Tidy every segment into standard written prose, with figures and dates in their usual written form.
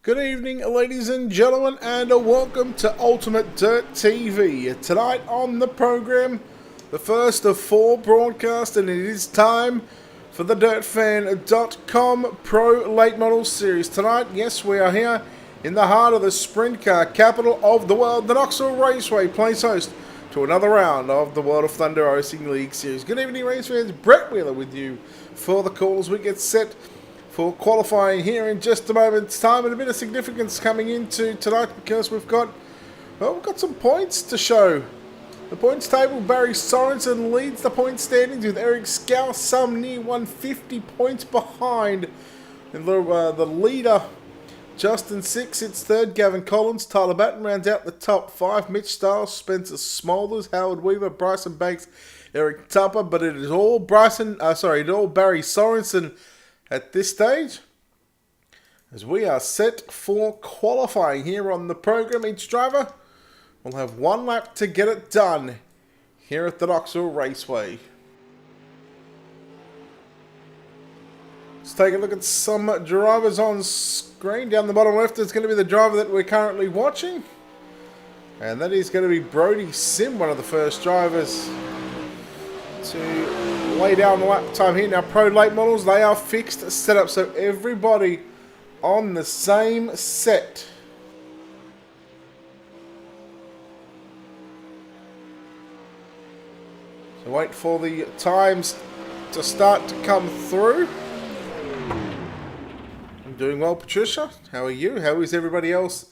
Good evening, ladies and gentlemen, and welcome to Ultimate Dirt TV. Tonight on the program, the first of four broadcasts, and it is time for the DirtFan.com Pro Late Model Series. Tonight, yes, we are here in the heart of the sprint car capital of the world. The Knoxville Raceway plays host to another round of the World of Thunder Racing League Series. Good evening, race fans. Brett Wheeler with you for the call as we get set for qualifying here in just a moment's time, and a bit of significance coming into tonight because we've got some points to show. The points table, Barry Sorensen leads the point standings with Eric Scow some near 150 points behind. And the leader, Justin Six, sits third. Gavin Collins, Tyler Batten rounds out the top five. Mitch Stiles, Spencer Smolders, Howard Weaver, Bryson Banks, Eric Tupper, but it is all Barry Sorensen at this stage, as we are set for qualifying here on the program. Each driver will have one lap to get it done here at the Knoxville Raceway. Let's take a look at some drivers on screen. Down the bottom left is going to be the driver that we're currently watching, and that is going to be Brody Sim, one of the first drivers to lay down the lap time here. Now, Pro Late Models, they are fixed, set up so everybody on the same set. So wait for the times to start to come through. I'm doing well, Patricia. How are you? How is everybody else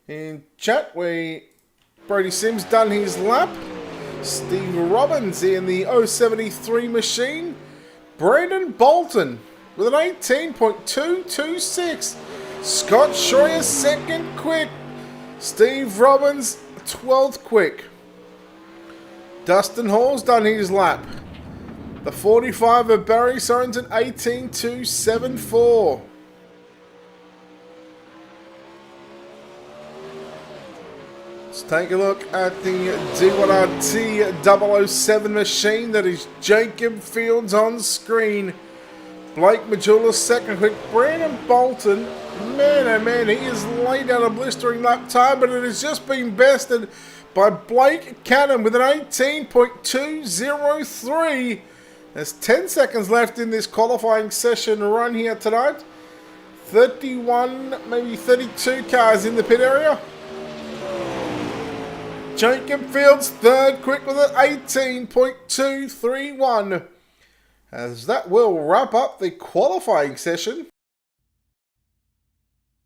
in chat? Brody Sim's done his lap. Steve Robbins in the 073 machine. Brandon Bolton with an 18.226. Scott Schroyer second quick. Steve Robbins 12th quick. Dustin Hall's done his lap. The 45 of Barry Sorensen 18.274. Let's take a look at the D1RT 007 machine. That is Jacob Fields on screen. Blake Majula second quick. Brandon Bolton, man oh man, he has laid down a blistering lap time, but it has just been bested by Blake Cannon with an 18.203. There's 10 seconds left in this qualifying session run here tonight. 31, maybe 32 cars in the pit area. Jacob Fields third quick with an 18.231. As that will wrap up the qualifying session.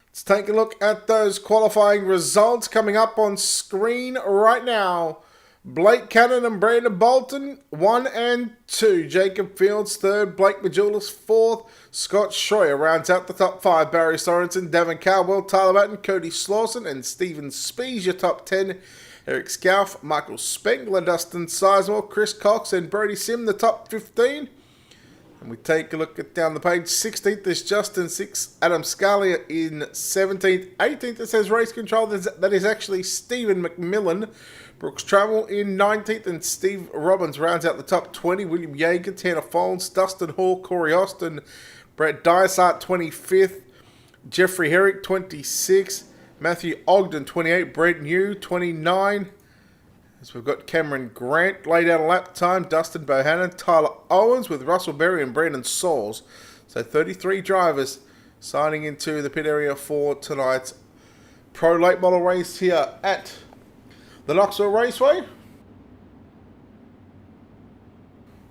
Let's take a look at those qualifying results coming up on screen right now. Blake Cannon and Brandon Bolton, 1 and 2. Jacob Fields, 3rd. Blake Majulis, 4th. Scott Schroyer rounds out the top 5. Barry Sorensen, Devin Caldwell, Tyler Batten, Cody Slawson, and Stephen Spees, your top 10. Eric Scalf, Michael Spengler, Dustin Sizemore, Chris Cox, and Brody Sim, the top 15. And we take a look at down the page. 16th is Justin Six. Adam Scalia in 17th. 18th, it says race control. That is actually Stephen McMillan. Brooks Trammell in 19th, and Steve Robbins rounds out the top 20. William Yeager, Tanner Fones, Dustin Hall, Corey Austin, Brett Dysart 25th. Jeffrey Herrick 26th. Matthew Ogden, 28. Brent New, 29. As we've got Cameron Grant, laid out a lap time. Dustin Bohannon, Tyler Owens with Russell Berry and Brandon Sauls. So 33 drivers signing into the pit area for tonight's Pro Late Model race here at the Knoxville Raceway.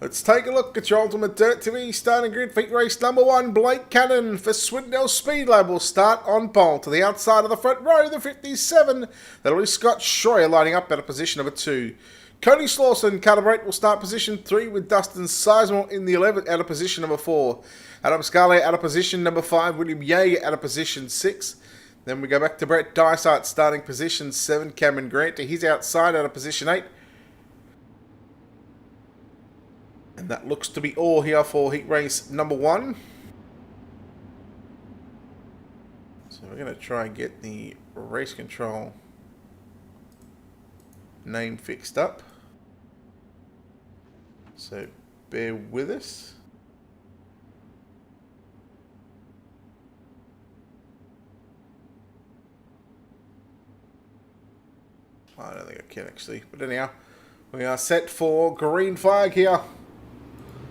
Let's take a look at your Ultimate Dirt TV starting grid. Feet race number 1, Blake Cannon for Swindell Speed Lab will start on pole. To the outside of the front row, the 57. That'll be Scott Schroyer lining up at a position number 2. Cody Slawson, Calibrate, will start position 3 with Dustin Sizemore in the 11th at a position number 4. Adam Scalia at a position number 5. William Yeager at a position 6. Then we go back to Brett Dysart starting position 7. Cameron Grant to his outside at a position 8. And that looks to be all here for heat race number 1. So we're going to try and get the race control name fixed up. So bear with us. I don't think I can actually. But anyhow, we are set for green flag here.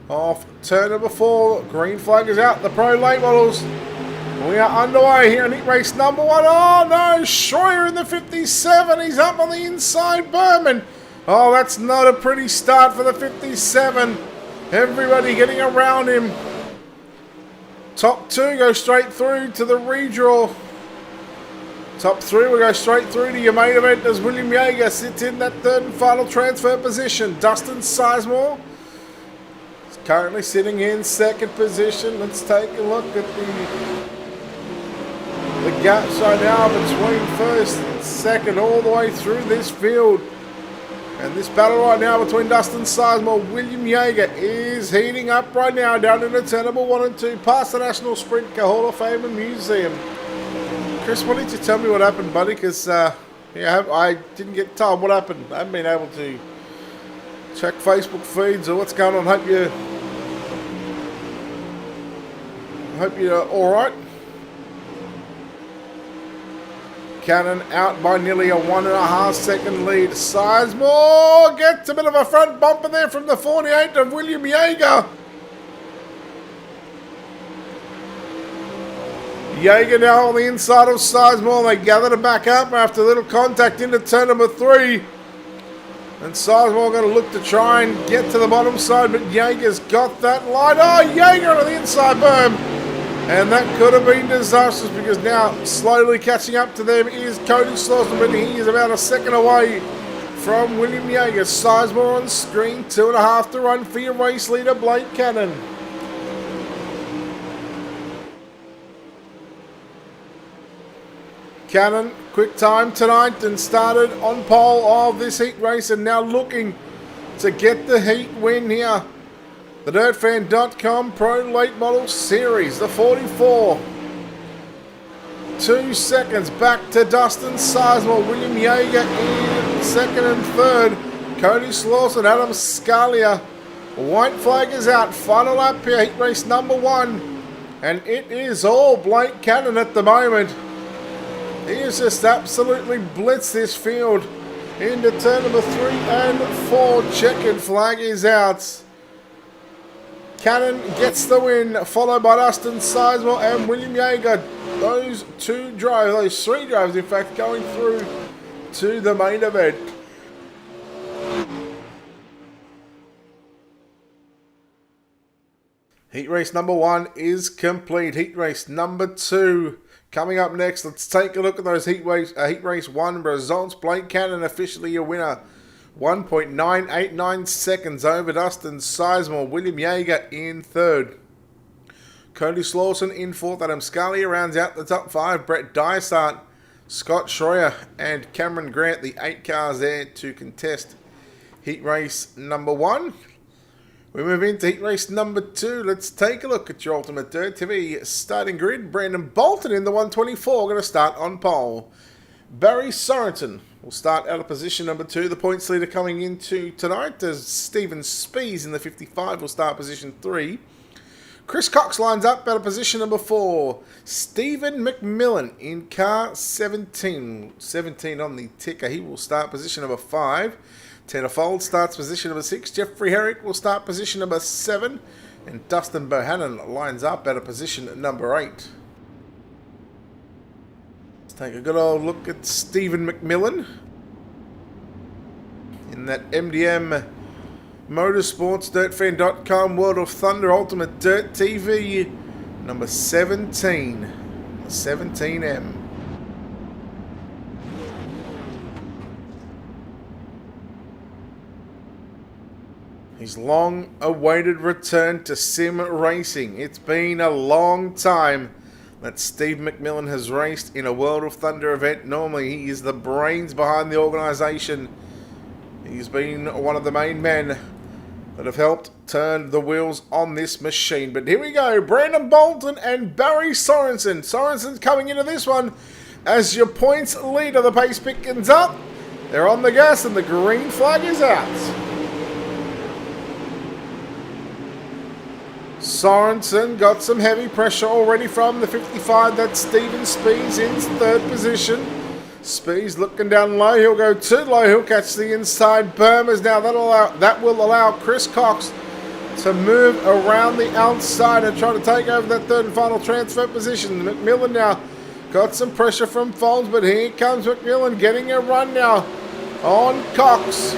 Off turn number 4. Green flag is out. The pro late models. We are underway here in heat race number 1. Oh no, Schroyer in the 57. He's up on the inside berm. Oh, that's not a pretty start for the 57. Everybody getting around him. Top 2 go straight through to the redraw. Top 3 will go straight through to your main event as William Yeager sits in that 3rd and final transfer position. Dustin Sizemore is currently sitting in 2nd position. Let's take a look at the gaps right now between 1st and 2nd all the way through this field. And this battle right now between Dustin Sizemore and William Yeager is heating up right now down in the turn number 1 and 2 past the National Sprint Car Hall of Fame and Museum. Chris, why don't you tell me what happened, buddy? Because I didn't get told what happened. I haven't been able to check Facebook feeds or what's going on. Hope you're all right. Cannon out by nearly a 1.5 second lead. Sizemore gets a bit of a front bumper there from the 48 of William Yeager. Yeager now on the inside of Sizemore. They gather to back up after a little contact into turn number 3. And Sizemore going to look to try and get to the bottom side, but Yeager's got that line. Oh, Yeager on the inside berm. And that could have been disastrous because now slowly catching up to them is Cody Slauson, but he is about a second away from William Yeager. Sizemore on screen, 2.5 to run for your race leader, Blake Cannon. Cannon, quick time tonight and started on pole of this heat race and now looking to get the heat win here. The DirtFan.com Pro Late Model Series, the 44. 2 seconds back to Dustin Sizemore, William Yeager in 2nd and 3rd. Cody Slauson, Adam Scalia. White flag is out. Final lap here, heat race number 1. And it is all Blake Cannon at the moment. He has just absolutely blitzed this field into turn number 3 and 4. Checkered flag is out. Cannon gets the win, followed by Dustin Sizemore and William Yeager. Those 3 drivers, in fact, going through to the main event. Heat race number 1 is complete. Heat race number 2 coming up next. Let's take a look at those heat race 1 results. Blake Cannon officially your winner. 1.989 seconds over Dustin Sizemore. William Yeager in 3rd. Cody Slauson in 4th. Adam Scalia rounds out the top 5. Brett Dysart, Scott Schroyer and Cameron Grant, the 8 cars there to contest heat race number 1. We move into heat race number 2. Let's take a look at your Ultimate Dirt TV starting grid. Brandon Bolton in the 124 going to start on pole. Barry Sorensen will start out of position number 2. The points leader coming into tonight as Stephen Spees in the 55 will start position 3. Chris Cox lines up out of position number 4. Stephen McMillan in car 17. 17 on the ticker. He will start position number 5. Tanner Fold starts position number 6. Jeffrey Herrick will start position number 7. And Dustin Bohannon lines up out of position number 8. Take a good old look at Stephen McMillan in that MDM Motorsports DirtFan.com World of Thunder Ultimate Dirt TV number 17, 17M. His long-awaited return to sim racing. It's been a long time that Steve McMillan has raced in a World of Thunder event. Normally, he is the brains behind the organisation. He's been one of the main men that have helped turn the wheels on this machine. But here we go, Brandon Bolton and Barry Sorensen. Sorensen's coming into this one as your points leader. The pace pickings up. They're on the gas and the green flag is out. Sorensen got some heavy pressure already from the 55. That's Stephen Spees in 3rd position. Speed's looking down low. He'll go too low. He'll catch the inside bermers now. That will allow Chris Cox to move around the outside and try to take over that third and final transfer position. McMillan now got some pressure from Folds, but here comes McMillan getting a run now on Cox.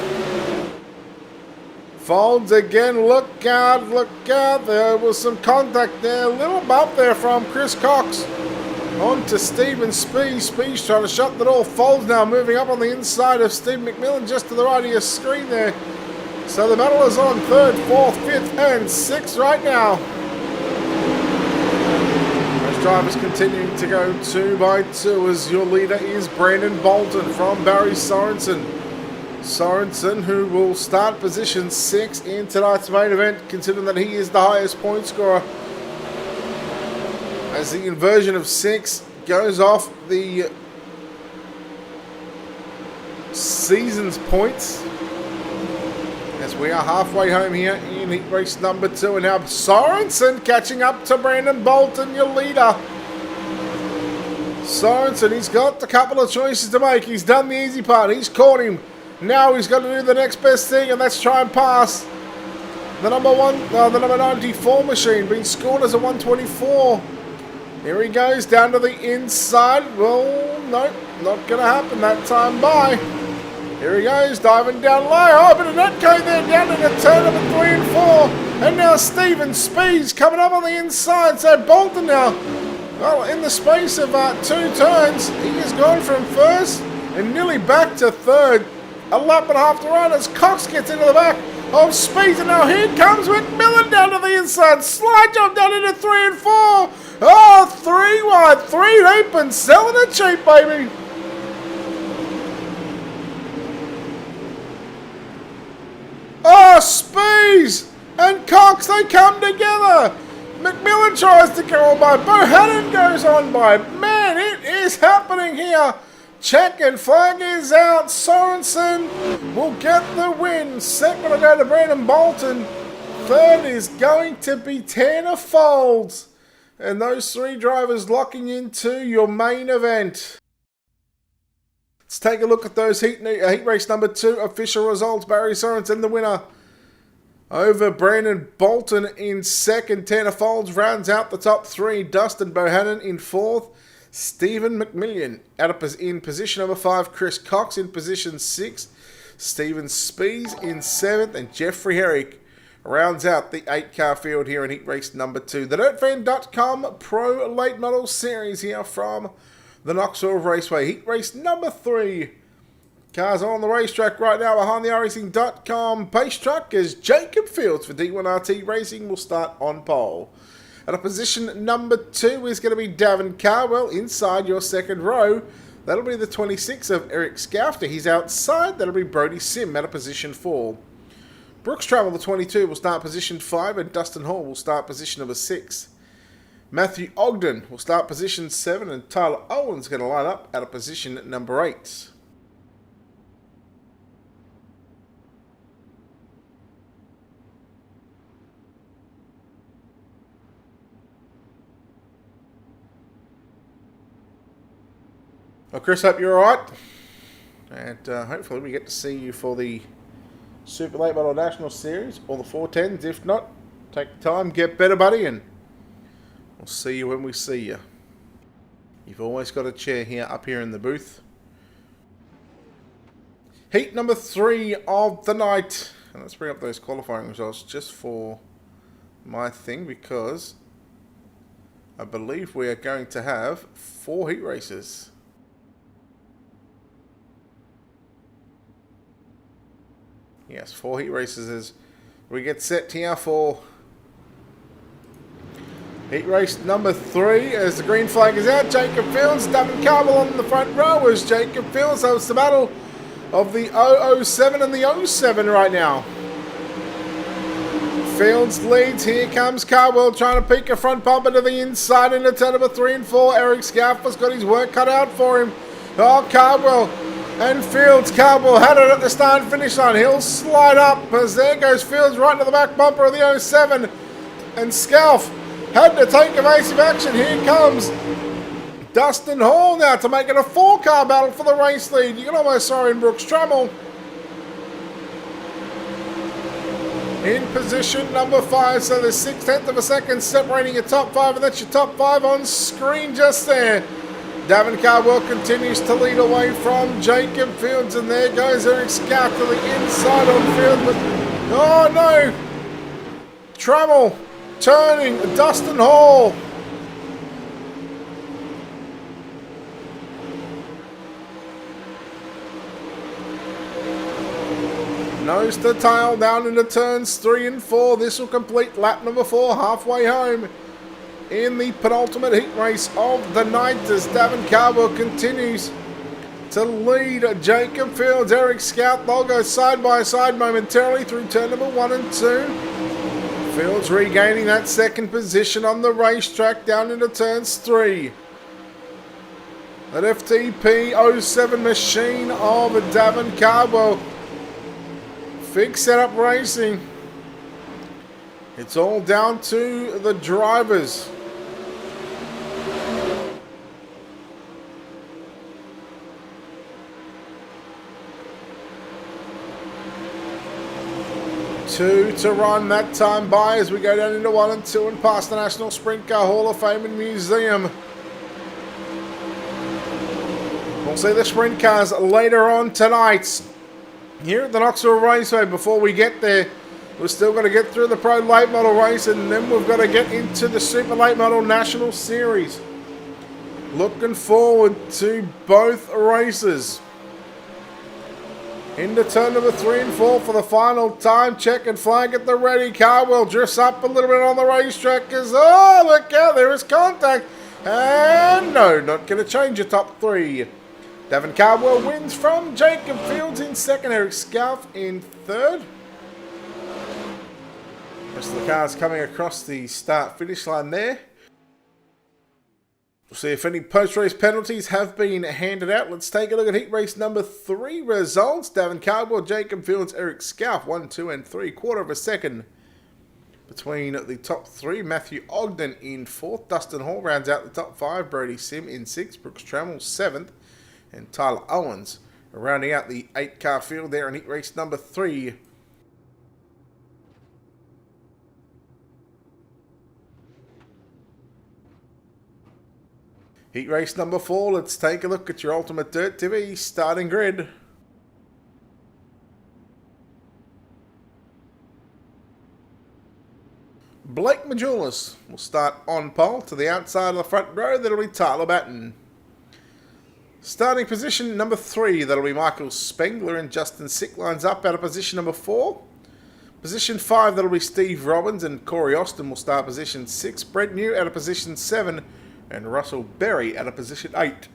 Folds again, look out, look out. There was some contact there, a little bump there from Chris Cox. On to Stephen Speed. Speed's trying to shut the door. Folds now moving up on the inside of Steve McMillan just to the right of your screen there. So the battle is on 3rd, 4th, 5th and 6th right now. Those drivers continuing to go 2 by 2 as your leader is Brandon Bolton from Barry Sorensen. Sorensen, who will start position 6 in tonight's main event, considering that he is the highest point scorer. As the inversion of 6 goes off the season's points. As we are halfway home here in heat race number 2. And now Sorensen catching up to Brandon Bolton, your leader. Sorensen, he's got a couple of choices to make. He's done the easy part. He's caught him. Now he's got to do the next best thing, and that's try and pass the number 94 machine, being scored as a 124. Here he goes down to the inside. Well, no, not going to happen that time. Bye. Here he goes, diving down low. Oh, but a netcode there, down in the turn number 3 and 4. And now Stephen Speed's coming up on the inside. So Bolton now, well, in the space of 2 turns, he has gone from 1st and nearly back to 3rd. A lap and a half to run as Cox gets into the back of Speed. And now here comes McMillan down to the inside. Slide jump down into 3 and 4. Oh, 3 wide, 3 deep and selling it cheap, baby. Oh, Spees and Cox, they come together. McMillan tries to go on by. Bohannon goes on by. Man, it is happening here. Check and flag is out. Sorensen will get the win. Second will go to Brandon Bolton. Third is going to be Tanner Folds. And those 3 drivers locking into your main event. Let's take a look at those heat race number 2 official results. Barry Sorensen the winner over Brandon Bolton in 2nd. Tanner Folds rounds out the top 3. Dustin Bohannon in 4th. Stephen McMillan in position number 5. Chris Cox in position 6. Stephen Spees in 7th. And Jeffrey Herrick rounds out the 8-car field here in heat race number 2. The DirtFan.com Pro Late Model Series here from the Knoxville Raceway. Heat race number 3. Cars on the racetrack right now behind the iRacing.com pace truck as Jacob Fields for D1RT Racing will start on pole. At a position number 2 is going to be Davin Carwell inside your 2nd row. That'll be the 26 of Eric Scafter. He's outside. That'll be Brody Sim at a position 4. Brooks Travel, the 22, will start position 5, and Dustin Hall will start position number 6. Matthew Ogden will start position 7, and Tyler Owen's going to line up at a position number 8. Well, Chris, hope you're alright. And hopefully we get to see you for the Super Late Model National Series or the 410s. If not, take the time, get better, buddy, and we'll see you when we see you. You've always got a chair here, up here in the booth. Heat number 3 of the night. And let's bring up those qualifying results just for my thing, because I believe we are going to have 4 heat races. Yes, 4 heat races as we get set here for heat race number 3 as the green flag is out. Jacob Fields, Davin Carwell on the front row as Jacob Fields. So it's the battle of the 007 and the 07 right now. Fields leads. Here comes Carwell trying to peek a front bumper to the inside into turn number 3 and 4. Eric Scaffer's got his work cut out for him. Oh, Carwell and Fields. Carwell had it at the start and finish line. He'll slide up as there goes Fields right into the back bumper of the 07. And Scalf had to take evasive action. Here comes Dustin Hall now to make it a 4-car battle for the race lead. You can almost throw in Brooks Trammell. In position number 5, so there's 0.6 of a second separating your top 5, and that's your top 5 on screen just there. Davin Cardwell continues to lead away from Jacob Fields, and there goes Eric Scout to the inside on field, but oh no! Trammell turning, Dustin Hall. Nose to tail down into turns 3 and 4. This will complete lap number 4 halfway home in the penultimate heat race of the night as Davin Cardwell continues to lead Jacob Fields. Eric Scout, they'll go side by side momentarily through turn number 1 and 2. Fields regaining that second position on the racetrack down into turns 3. That FTP 07 machine of Davin Cardwell. Big setup racing. It's all down to the drivers. Two to run that time by as we go down into 1 and 2 and past the National Sprint Car Hall of Fame and Museum. We'll see the sprint cars later on tonight here at the Knoxville Raceway. Before we get there, we're still going to get through the Pro Late Model race, and then we've got to get into the Super Late Model National Series. Looking forward to both races. Into turn number 3 and 4 for the final time. Check and flag at the ready. Cardwell drifts up a little bit on the racetrack because, oh, look out, there is contact. And no, not going to change your top 3. Davin Cardwell wins from Jacob Fields in second. Eric Scout in third. Rest of the cars coming across the start-finish line there. We'll see if any post-race penalties have been handed out. Let's take a look at heat race number 3 results. Davin Cardwell, Jacob Fields, Eric Scout, 1, 2, and 3/4 of a second between the top 3. Matthew Ogden in 4th. Dustin Hall rounds out the top 5. Brody Sim in 6th. Brooks Trammell 7th. And Tyler Owens rounding out the 8-car field there in heat race number 3. Heat race number 4, let's take a look at your Ultimate Dirt TV starting grid. Blake Majulis will start on pole. To the outside of the front row, that'll be Tyler Batten. Starting position number 3, that'll be Michael Spengler, and Justin Sick lines up out of position number 4. Position 5, that'll be Steve Robbins, and Corey Austin will start position 6. Brent New out of position 7, and Russell Berry out of position 8.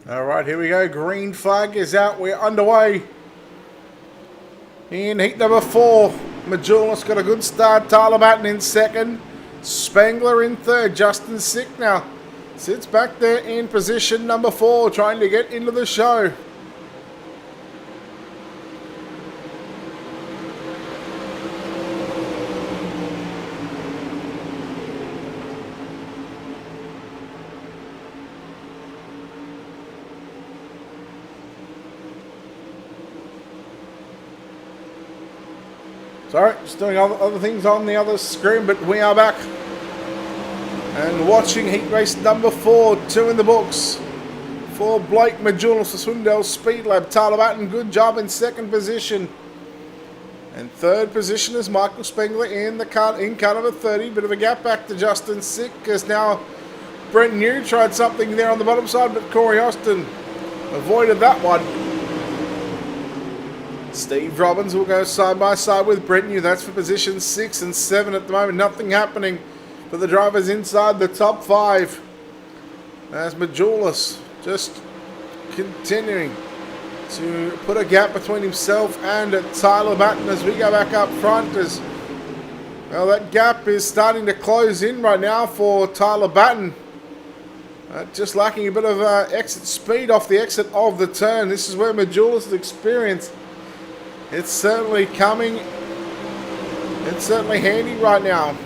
Alright, here we go. Green flag is out. We're underway. In heat number 4, Majulis got a good start. Tyler Batten in second. Spengler in third. Justin Sick now sits back there in position number 4, trying to get into the show. Sorry, just doing other things on the other screen, but we are back. And watching heat race number 4, 2 in the books. For Blake Majulis, the Swindell Speed Lab. Tyler Batten, good job in second position. And third position is Michael Spengler in car number 30. Bit of a gap back to Justin Sick, as now Brent New tried something there on the bottom side, but Corey Austin avoided that one. Steve Robbins will go side by side with Brent New. That's for position 6 and 7 at the moment. Nothing happening for the drivers inside the top 5. As Majulis just continuing to put a gap between himself and Tyler Batten as we go back up front. As well, that gap is starting to close in right now for Tyler Batten. Just lacking a bit of exit speed off the exit of the turn. This is where Majulis' experience, it's certainly coming. It's certainly handy right now.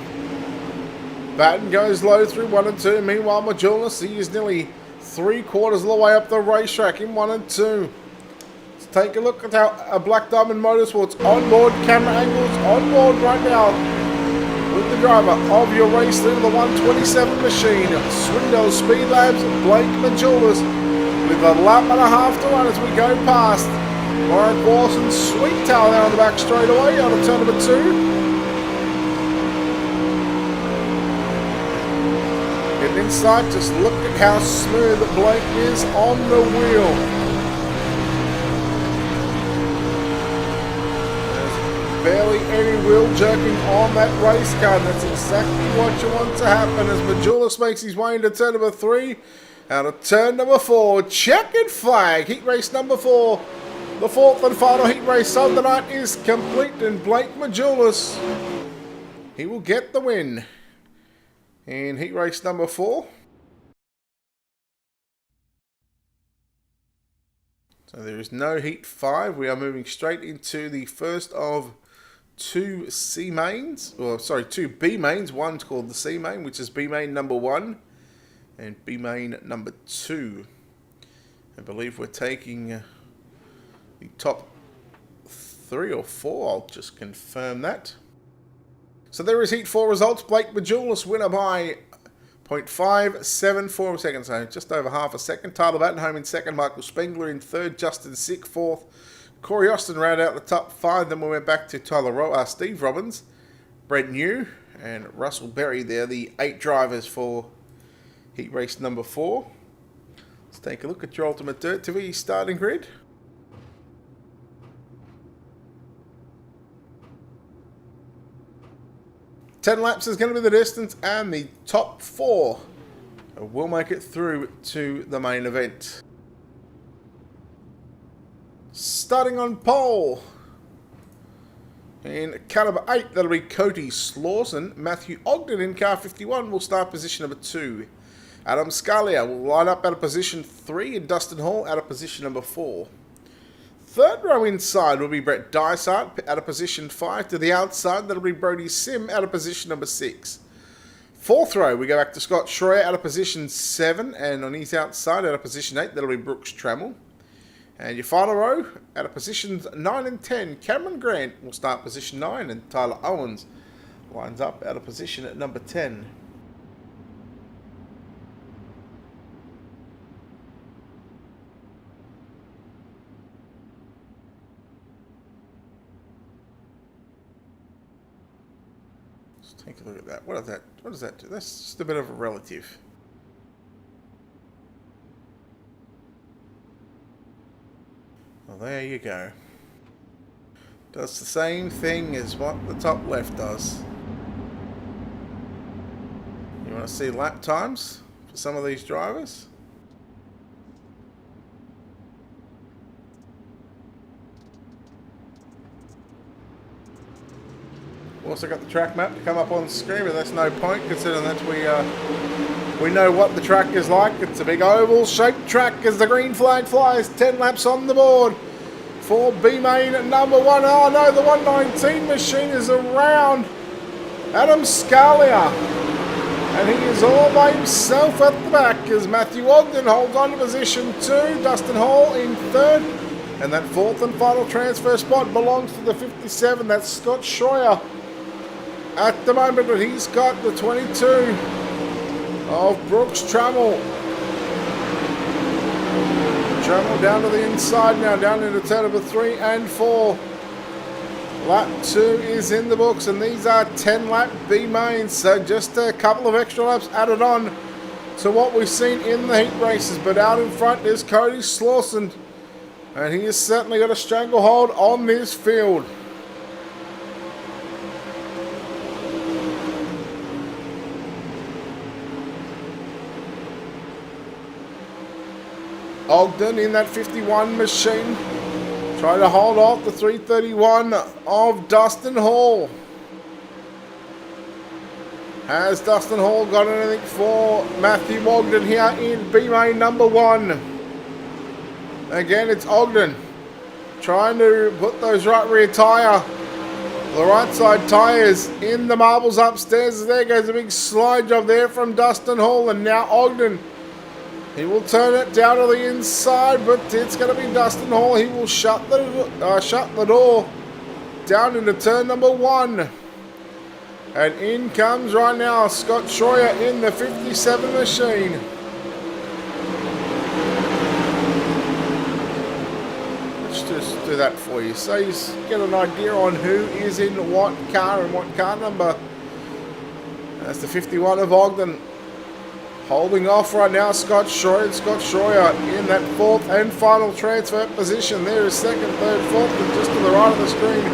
Batten goes low through 1 and 2. Meanwhile, Majulis, he is nearly 3/4 of the way up the racetrack in 1 and 2. Let's take a look at how Black Diamond Motorsports onboard camera angles on board right now with the driver of your race through the 127 machine, Swindell Speed Labs, Blake Majulis, with a lap and a half to run as we go past Warren Lawson's Sweet Tail there on the back straightaway out of turn number 2. Getting inside, just look at how smooth Blake is on the wheel. There's barely any wheel jerking on that race car. That's exactly what you want to happen as Majulis makes his way into turn number 3. Out of turn number 4, checkered flag. Heat race number 4. The 4th and final heat race of the night is complete, and Blake Majulis, he will get the win in heat race number 4. So there is no heat 5. We are moving straight into the first of 2 C mains, or sorry, 2 B mains. One's called the C main, which is B main number 1, and B main number 2. I believe we're taking the top 3 or 4. I'll just confirm that. So there is heat 4 results. Blake Majulis winner by 0.574 seconds, so just over half a second. Tyler Batten home in second. Michael Spengler in third. Justin Sick fourth. Corey Austin round out the top 5. Then we went back to Steve Robbins, Brent New, and Russell Berry. They're the 8 drivers for heat race number 4. Let's take a look at your Ultimate Dirt TV starting grid. Ten laps is going to be the distance, and the top 4 will make it through to the main event. Starting on pole, in car number 8, that'll be Cody Slawson. Matthew Ogden in car 51 will start position number 2. Adam Scalia will line up out of position 3, and Dustin Hall out of position number 4. Third row inside will be Brett Dysart out of position 5. To the outside, that'll be Brody Sim out of position number 6. Fourth row, we go back to Scott Schroyer out of position 7. And on his outside, out of position 8, that'll be Brooks Trammell. And your final row, out of positions 9 and 10, Cameron Grant will start position 9. And Tyler Owens lines up out of position at number 10. Take a look at that. What does that do? That's just a bit of a relative. Well, there you go. Does the same thing as what the top left does. You want to see lap times for some of these drivers? Also got the track map to come up on the screen, but that's no point considering that we know what the track is like. It's a big oval shaped track as the green flag flies. 10 laps on the board for B main number 1. Oh no, the 119 machine is around Adam Scalia, and he is all by himself at the back as Matthew Ogden holds on to position 2. Dustin Hall in third, and that 4th and final transfer spot belongs to the 57. That's Scott Schroyer at the moment, but he's got the 22 of Brooks Trammell. Trammell down to the inside now, down into turn number 3 and 4. Lap 2 is in the books, and these are 10 lap B mains, so just a couple of extra laps added on to what we've seen in the heat races. But out in front is Cody Slauson, and he has certainly got a stranglehold on this field. Ogden in that 51 machine, trying to hold off the 331 of Dustin Hall. Has Dustin Hall got anything for Matthew Ogden here in B-Main number 1? Again, it's Ogden trying to put those right rear tyre, the right side tyres in the marbles upstairs. There goes a big slide job there from Dustin Hall, and now Ogden. He will turn it down to the inside, but it's going to be Dustin Hall. He will shut the door down into turn number 1. And in comes right now Scott Schroyer in the 57 machine. Let's just do that for you, so you get an idea on who is in what car and what car number. That's the 51 of Ogden. Holding off right now, Scott Schroyer. Scott Schroyer in that 4th and final transfer position. There is 2nd, 3rd, 4th, and just to the right of the screen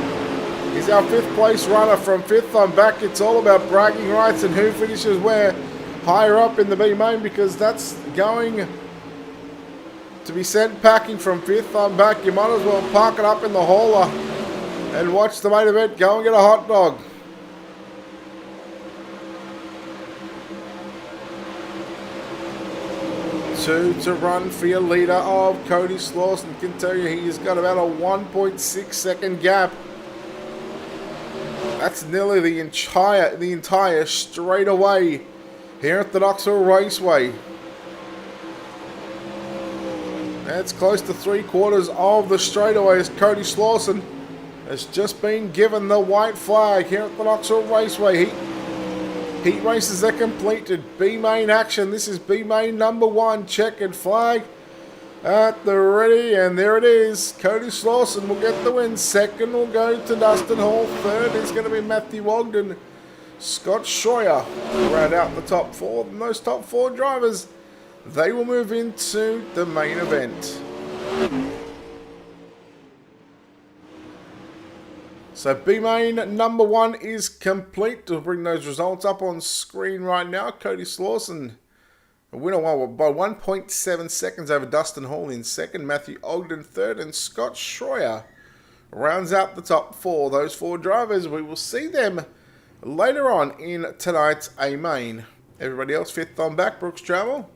is our 5th place runner. From 5th on back, it's all about bragging rights and who finishes where higher up in the B main, because that's going to be sent packing from 5th on back. You might as well park it up in the hauler and watch the main event. Go and get a hot dog. Two to run for your leader of Cody Slauson. Can tell you he's got about a 1.6 second gap. That's nearly the entire straightaway here at the Knoxville Raceway. That's close to 3/4 of the straightaway as Cody Slauson has just been given the white flag here at the Knoxville Raceway. Heat races are completed. B-Main action. This is B-Main number 1. Checkered flag at the ready. And there it is. Cody Slauson will get the win. 2nd will go to Dustin Hall. 3rd is going to be Matthew Ogden. Scott Schroyer will round out the top 4. And those top 4 drivers, they will move into the main event. So B-Main number 1 is complete. We'll bring those results up on screen right now. Cody Slauson, a winner by 1.7 seconds over Dustin Hall in 2nd. Matthew Ogden 3rd. And Scott Schroyer rounds out the top 4. Those 4 drivers, we will see them later on in tonight's A-Main. Everybody else 5th on back. Brooks Trammell.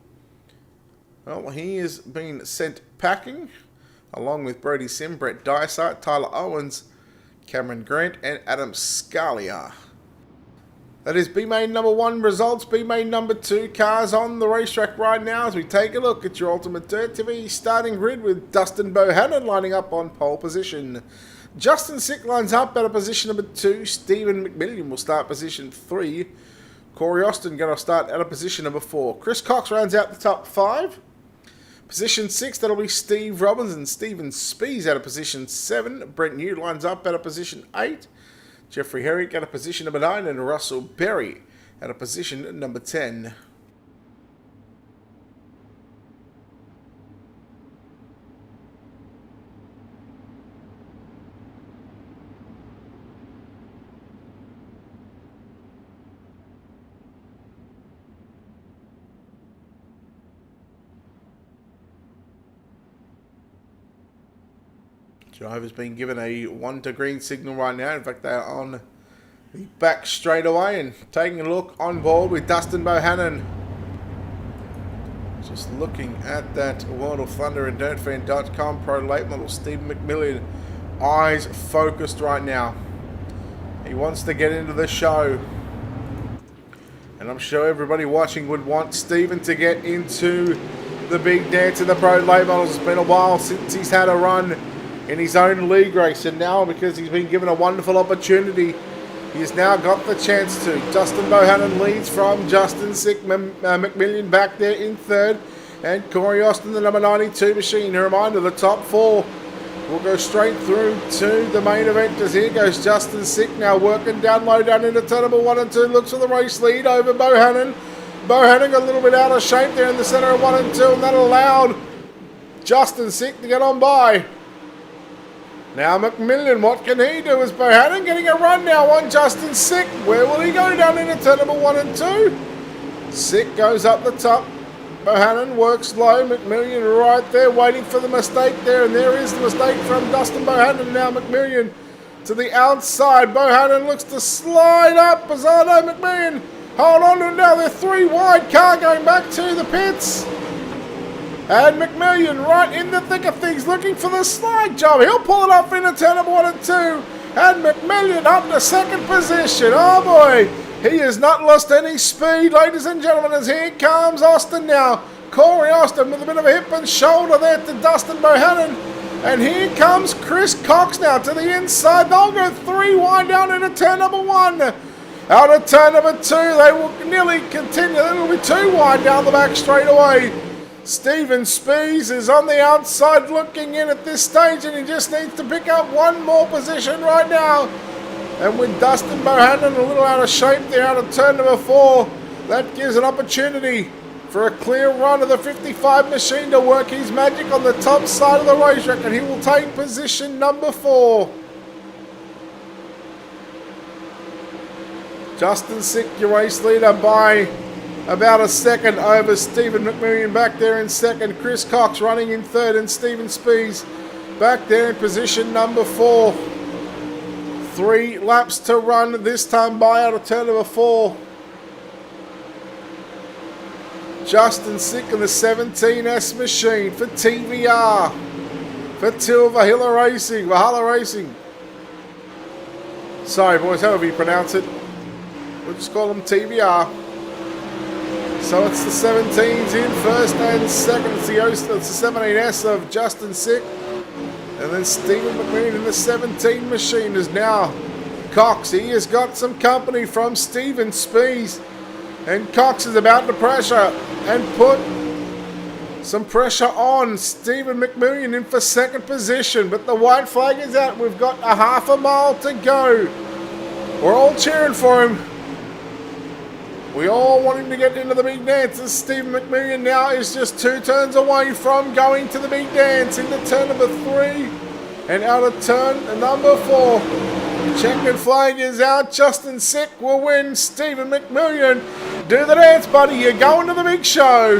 Well, he has been sent packing along with Brody Sim, Brett Dysart, Tyler Owens, Cameron Grant, and Adam Scalia. That is B-Main number 1 results. B-Main number 2 cars on the racetrack right now as we take a look at your Ultimate Dirt TV starting grid with Dustin Bohannon lining up on pole position. Justin Sick lines up at a position number 2. Stephen McMillian will start position 3. Corey Austin going to start at a position number 4. Chris Cox rounds out the top 5. Position 6, that'll be Steve Robbins and Steven Spees at a position 7. Brent New lines up at a position 8. Jeffrey Herrick at a position number 9. And Russell Berry at a position number 10. Driver's been given a 1 to green signal right now. In fact, they are on the back straightaway and taking a look on board with Dustin Bohannon. Just looking at that World of Thunder and DirtFan.com Pro Late Model Stephen McMillian. Eyes focused right now. He wants to get into the show. And I'm sure everybody watching would want Stephen to get into the big dance in the Pro Late Models. It's been a while since he's had a run in his own league race, and now because he's been given a wonderful opportunity, he's now got the chance to. Dustin Bohannon leads from Justin Sick, McMillian back there in 3rd, and Corey Austin, the number 92 machine. A reminder, the top 4 will go straight through to the main event, as here goes Justin Sick now working down low down into turn number 1 and 2, looks for the race lead over Bohannon. Bohannon got a little bit out of shape there in the centre of 1 and 2, and that allowed Justin Sick to get on by. Now McMillan, what can he do? Is Bohannon getting a run now on Justin Sick? Where will he go down into turn number 1 and 2? Sick goes up the top. Bohannon works low. McMillan right there waiting for the mistake there. And there is the mistake from Dustin Bohannon. Now McMillan to the outside. Bohannon looks to slide up. Pizzano, McMillan. Hold on to it now. They're 3 wide. Car going back to the pits. And McMillan right in the thick of things looking for the slide job. He'll pull it off into turn number 1 and 2. And McMillan up to second position. Oh boy. He has not lost any speed, ladies and gentlemen, as here comes Austin now. Corey Austin with a bit of a hip and shoulder there to Dustin Bohannon. And here comes Chris Cox now to the inside. They'll go 3 wide down into turn number 1. Out of turn number 2, they will nearly continue. It'll be 2 wide down the back straight away. Stephen Spees is on the outside looking in at this stage, and he just needs to pick up 1 more position right now. And with Dustin Bohannon a little out of shape there out of turn number 4, that gives an opportunity for a clear run of the 55 machine to work his magic on the top side of the racetrack, and he will take position number 4. Justin Sick, your race leader, by about a second over Stephen McMillan back there in second. Chris Cox running in third, and Stephen Spees back there in position number 4. 3 laps to run this time by out of turn number 4. Justin Sick in the 17S machine for TVR. For Valhalla Racing. Sorry boys, however you pronounce it. We'll just call them TVR. So it's the 17s in first and second. It's the 17S of Justin Sick. And then Stephen McMillan in the 17 machine is now Cox. He has got some company from Stephen Spees. And Cox is about to pressure and put some pressure on Stephen McMillan in for second position. But the white flag is out. We've got a half a mile to go. We're all cheering for him. We all want him to get into the big dance, as Stephen McMillan now is just 2 turns away from going to the big dance into turn number 3 and out of turn number 4. Checkered flag is out. Justin Sick will win. Stephen McMillan, do the dance, buddy. You're going to the big show.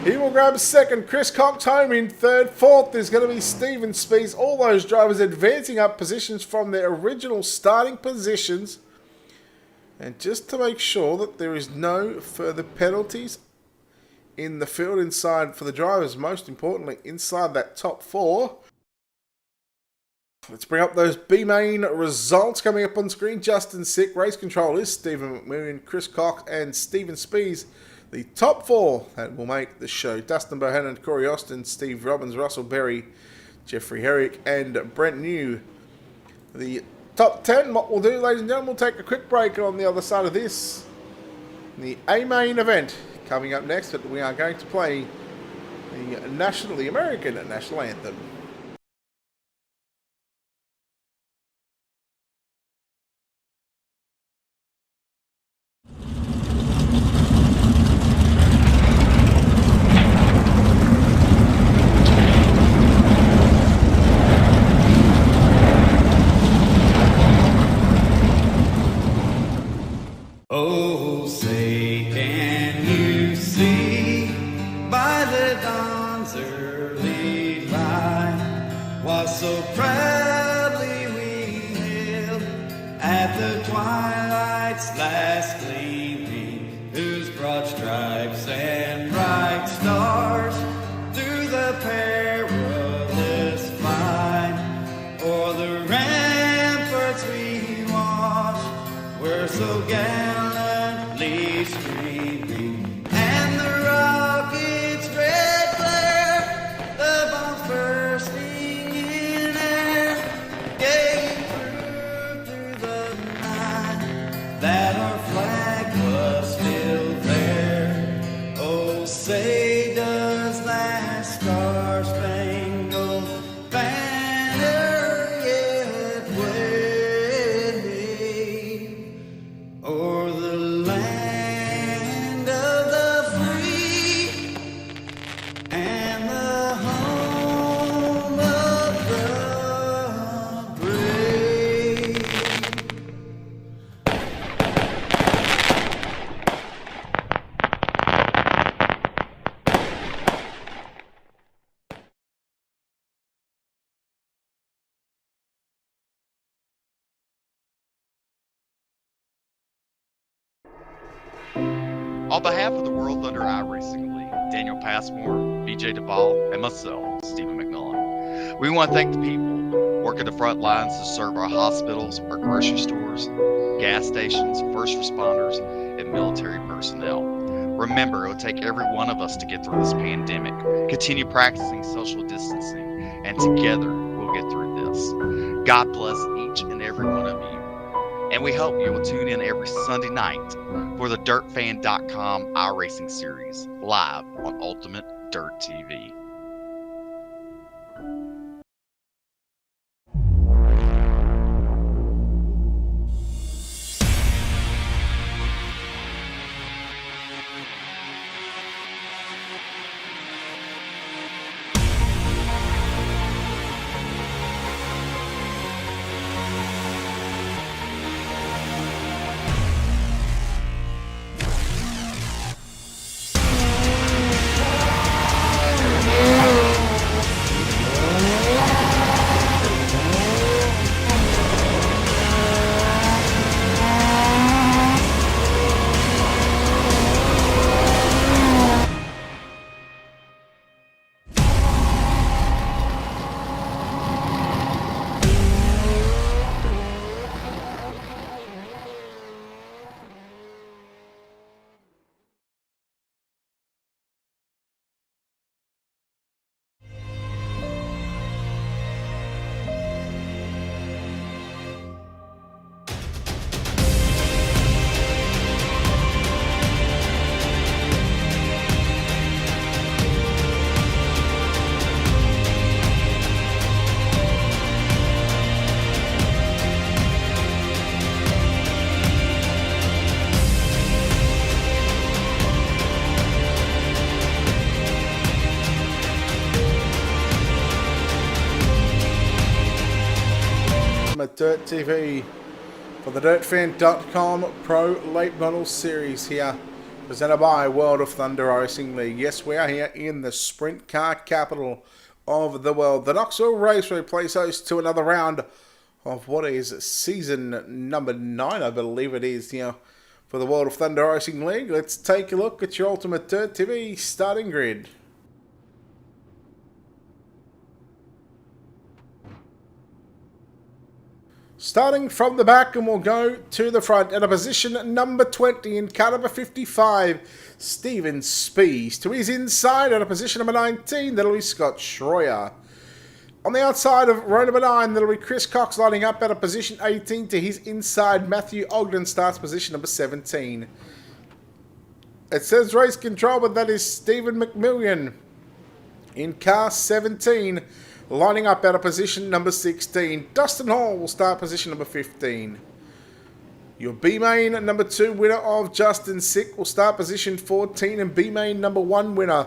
He will grab second. Chris Cox home in third. Fourth is going to be Stephen Spees. All those drivers advancing up positions from their original starting positions. And just to make sure that there is no further penalties in the field inside for the drivers, most importantly inside that top 4. Let's bring up those B-main results coming up on screen. Justin Sick, race control is Stephen McMillan, Chris Cox and Stephen Spees. The top 4 that will make the show: Dustin Bohannon, Corey Austin, Steve Robbins, Russell Berry, Jeffrey Herrick and Brent New. The top 10, what we'll do, ladies and gentlemen, we'll take a quick break on the other side of this. The A-main event coming up next, but we are going to play the American National Anthem. Oh, say, can you see by the dawn's early light what so proudly we hailed at the twilight's last gleaming, whose broad stripes and bright stars through the perilous fight o'er the ramparts we watched were so gallantly streaming, and the rocket's red glare, the bombs bursting in air, gave through the night that our flag was still there. Oh, say does that star-spangled banner yet wave o'er On behalf of the World Thunder iRacing League, Daniel Passmore, BJ Duvall, and myself, Stephen McMillan, we want to thank the people working the front lines to serve our hospitals, our grocery stores, gas stations, first responders, and military personnel. Remember, it will take every one of us to get through this pandemic. Continue practicing social distancing, and together we'll get through this. God bless each and every one of you. And we hope you will tune in every Sunday night for the DirtFan.com iRacing series, live on Ultimate Dirt TV. Dirt TV for the DirtFan.com Pro Late Model Series here, presented by World of Thunder Racing League. Yes, we are here in the sprint car capital of the world. The Knoxville Raceway plays host to another round of what is season number 9, I believe it is, here for the World of Thunder Racing League. Let's take a look at your Ultimate Dirt TV starting grid. Starting from the back, and we'll go to the front at a position number 20 in car number 55, Stephen Spees. To his inside at a position number 19, that'll be Scott Schroyer. On the outside of row number 9, that'll be Chris Cox lining up at a position 18. To his inside, Matthew Ogden starts position number 17. It says race control, but that is Stephen McMillan in car 17. Lining up at a position number 16, Dustin Hall will start position number 15. Your B-Main number 2 winner of Justin Sick will start position 14, and B-Main number 1 winner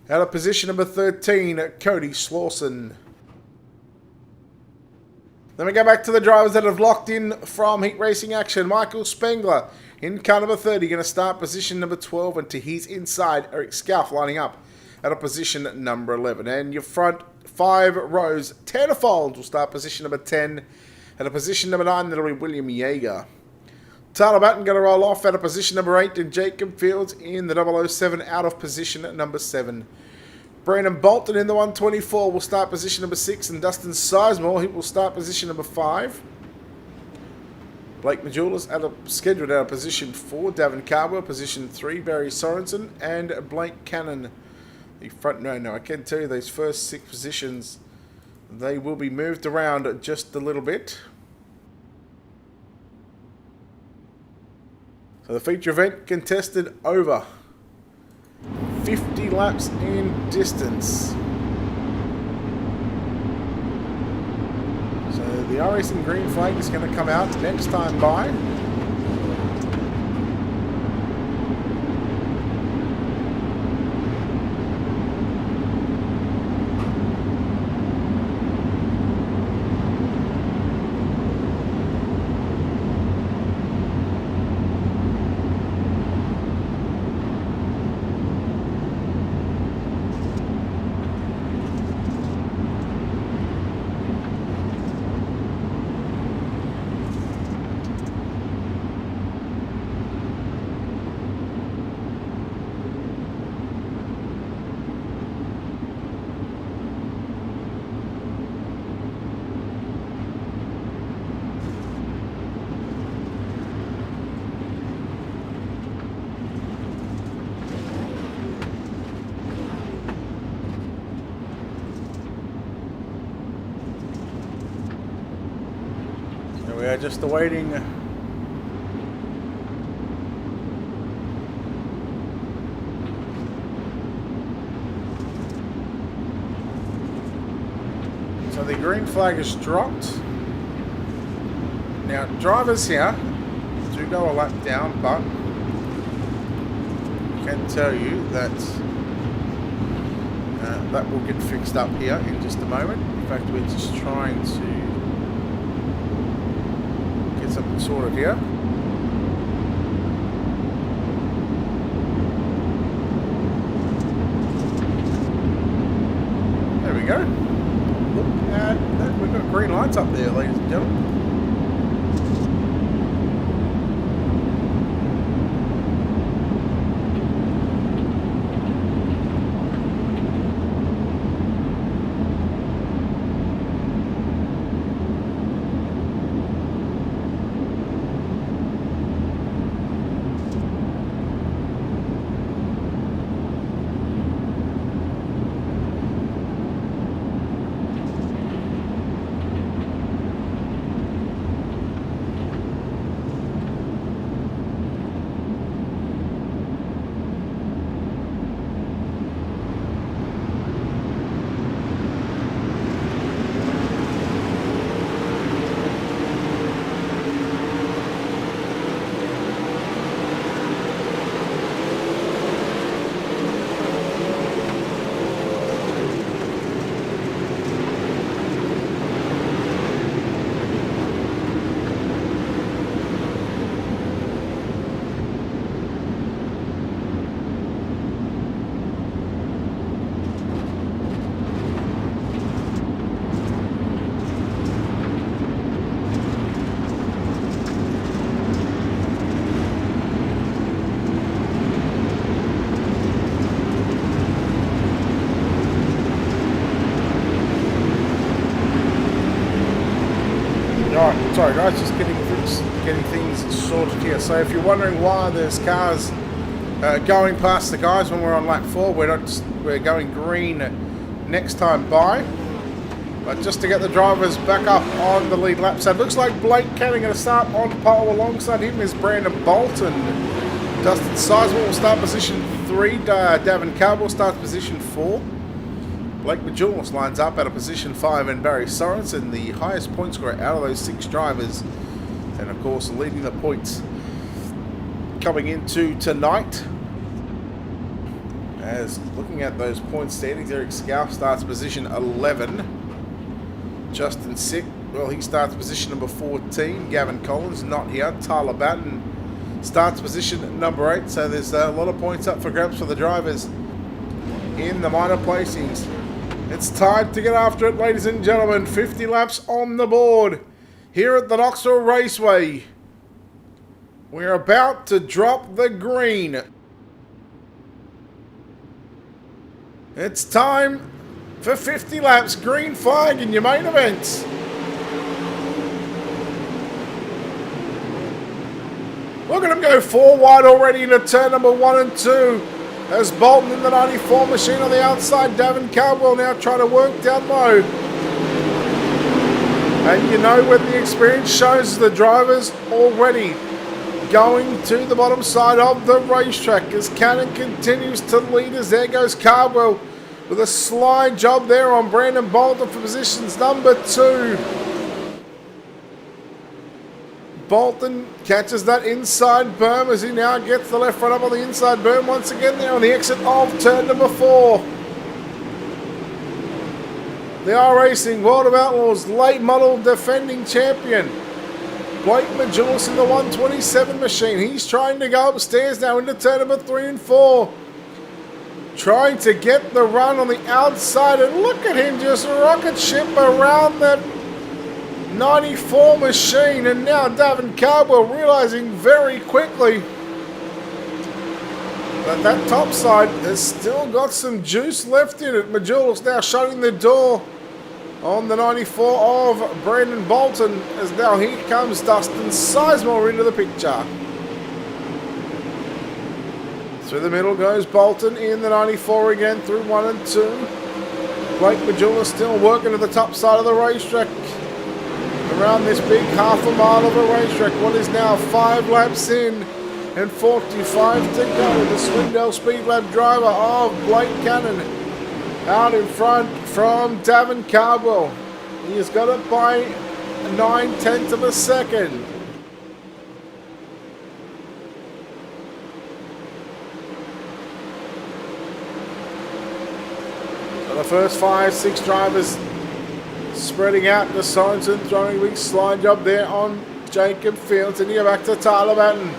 at a position number 13, Cody Slawson. Then we go back to the drivers that have locked in from heat racing action. Michael Spengler in car number 30, going to start position number 12, and to his inside, Eric Scalf lining up at a position number 11. And your front 5 rows, Tanner Folds will start position number 10. At a position number 9, that'll be William Yeager. Tyler Batten going to roll off at a position number 8, and Jacob Fields in the 007 out of position at number 7. Brandon Bolton in the 124 will start position number 6, and Dustin Sizemore, he will start position number 5. Blake Majulis scheduled out of position 4, Davin Cardwell position 3, Barry Sorensen, and Blake Cannon. The front, no, I can tell you those first 6 positions, they will be moved around just a little bit. So the feature event contested over 50 laps in distance. So the iRacing green flag is going to come out next time by. we are just awaiting. So the green flag is dropped. Now drivers here do go a lap down, but I can tell you that that will get fixed up here in just a moment. In fact, we're just trying to get something sorted here. There we go. Look at that. We've got green lights up there, ladies and gentlemen. Alright, sorry guys, just getting things sorted here. So if you're wondering why there's cars going past the guys when we're on lap 4, we're going green next time by. But just to get the drivers back up on the lead lap, so it looks like Blake Canning going to start on pole. Alongside him is Brandon Bolton. Dustin Sizemore will start position 3. Davin Cardwell starts position 4. Blake Majulis lines up out of position 5, and Barry Sorensen, the highest point scorer out of those 6 drivers. And of course, leading the points coming into tonight. As looking at those point standings, Eric Scout starts position 11. Justin Sick, well, he starts position number 14. Gavin Collins, not here. Tyler Batten starts position number 8. So there's a lot of points up for grabs for the drivers in the minor placings. It's time to get after it, ladies and gentlemen. 50 laps on the board here at the Knoxville Raceway. We're about to drop the green. It's time for 50 laps. Green flag in your main events. Look at him go 4 wide already into turn number 1 and 2. As Bolton in the 94 machine on the outside. Davin Cardwell now trying to work down low. And you know when the experience shows, the drivers already going to the bottom side of the racetrack as Cannon continues to lead as there goes Cardwell with a slide job there on Brandon Bolton for positions number 2. Bolton catches that inside berm as he now gets the left front up on the inside berm once again there on the exit of turn number 4. They are racing World of Outlaws late model defending champion Blake Majulis in the 127 machine. He's trying to go upstairs now into turn number 3 and 4. Trying to get the run on the outside, and look at him just rocket ship around that 94 machine. And now Davin Cardwell realizing very quickly that that top side has still got some juice left in it. Majulis now shutting the door on the 94 of Brandon Bolton as now here comes Dustin Sizemore into the picture. Through the middle goes Bolton in the 94 again through 1 and 2. Blake Majulis still working to the top side of the racetrack. around this big half a mile of a racetrack. What is now 5 laps in and 45 to go. The Swindell Speed Lab driver of Blake Cannon out in front from Davin Cardwell. He has got it by 9/10 of a second. So the first 5-6 drivers spreading out to Sorensen, throwing a big slide job there on Jacob Fields. And you go back to Tyler Batten.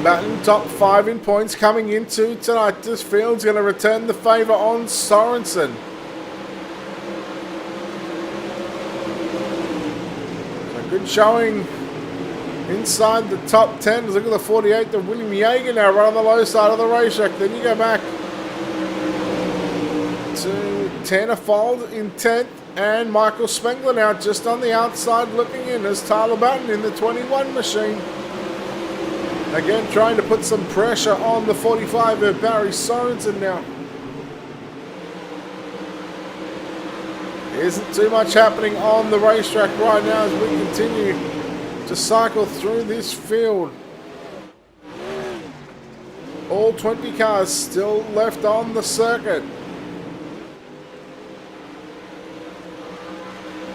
Batten top 5 in points coming into tonight. This Fields going to return the favour on Sorensen. So good showing inside the top 10. Look at the 48 to William Yeager now, right on the low side of the racetrack. Then you go back to Tanner Fold in 10th. And Michael Spengler now just on the outside looking in as Tyler Batten in the 21 machine. Again, trying to put some pressure on the 45 of Barry Sorensen now. There isn't too much happening on the racetrack right now as we continue to cycle through this field. All 20 cars still left on the circuit.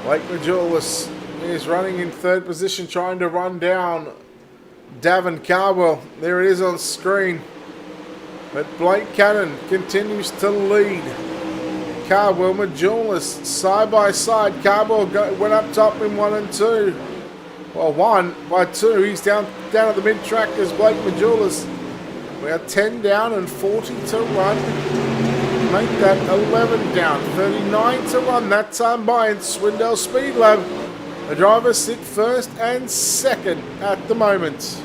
Blake Majulis is running in 3rd position, trying to run down Davin Cardwell. There it is on screen. But Blake Cannon continues to lead. Cardwell, Majulis, side by side. Cardwell went up top in 1 and 2. Well, 1 by 2. He's down at the mid-track as Blake Majulis. We are 10 down and 40 to run. Make that 11 down. 39 to run that time by in Swindell Speed Lab. The drivers sit 1st and 2nd at the moment.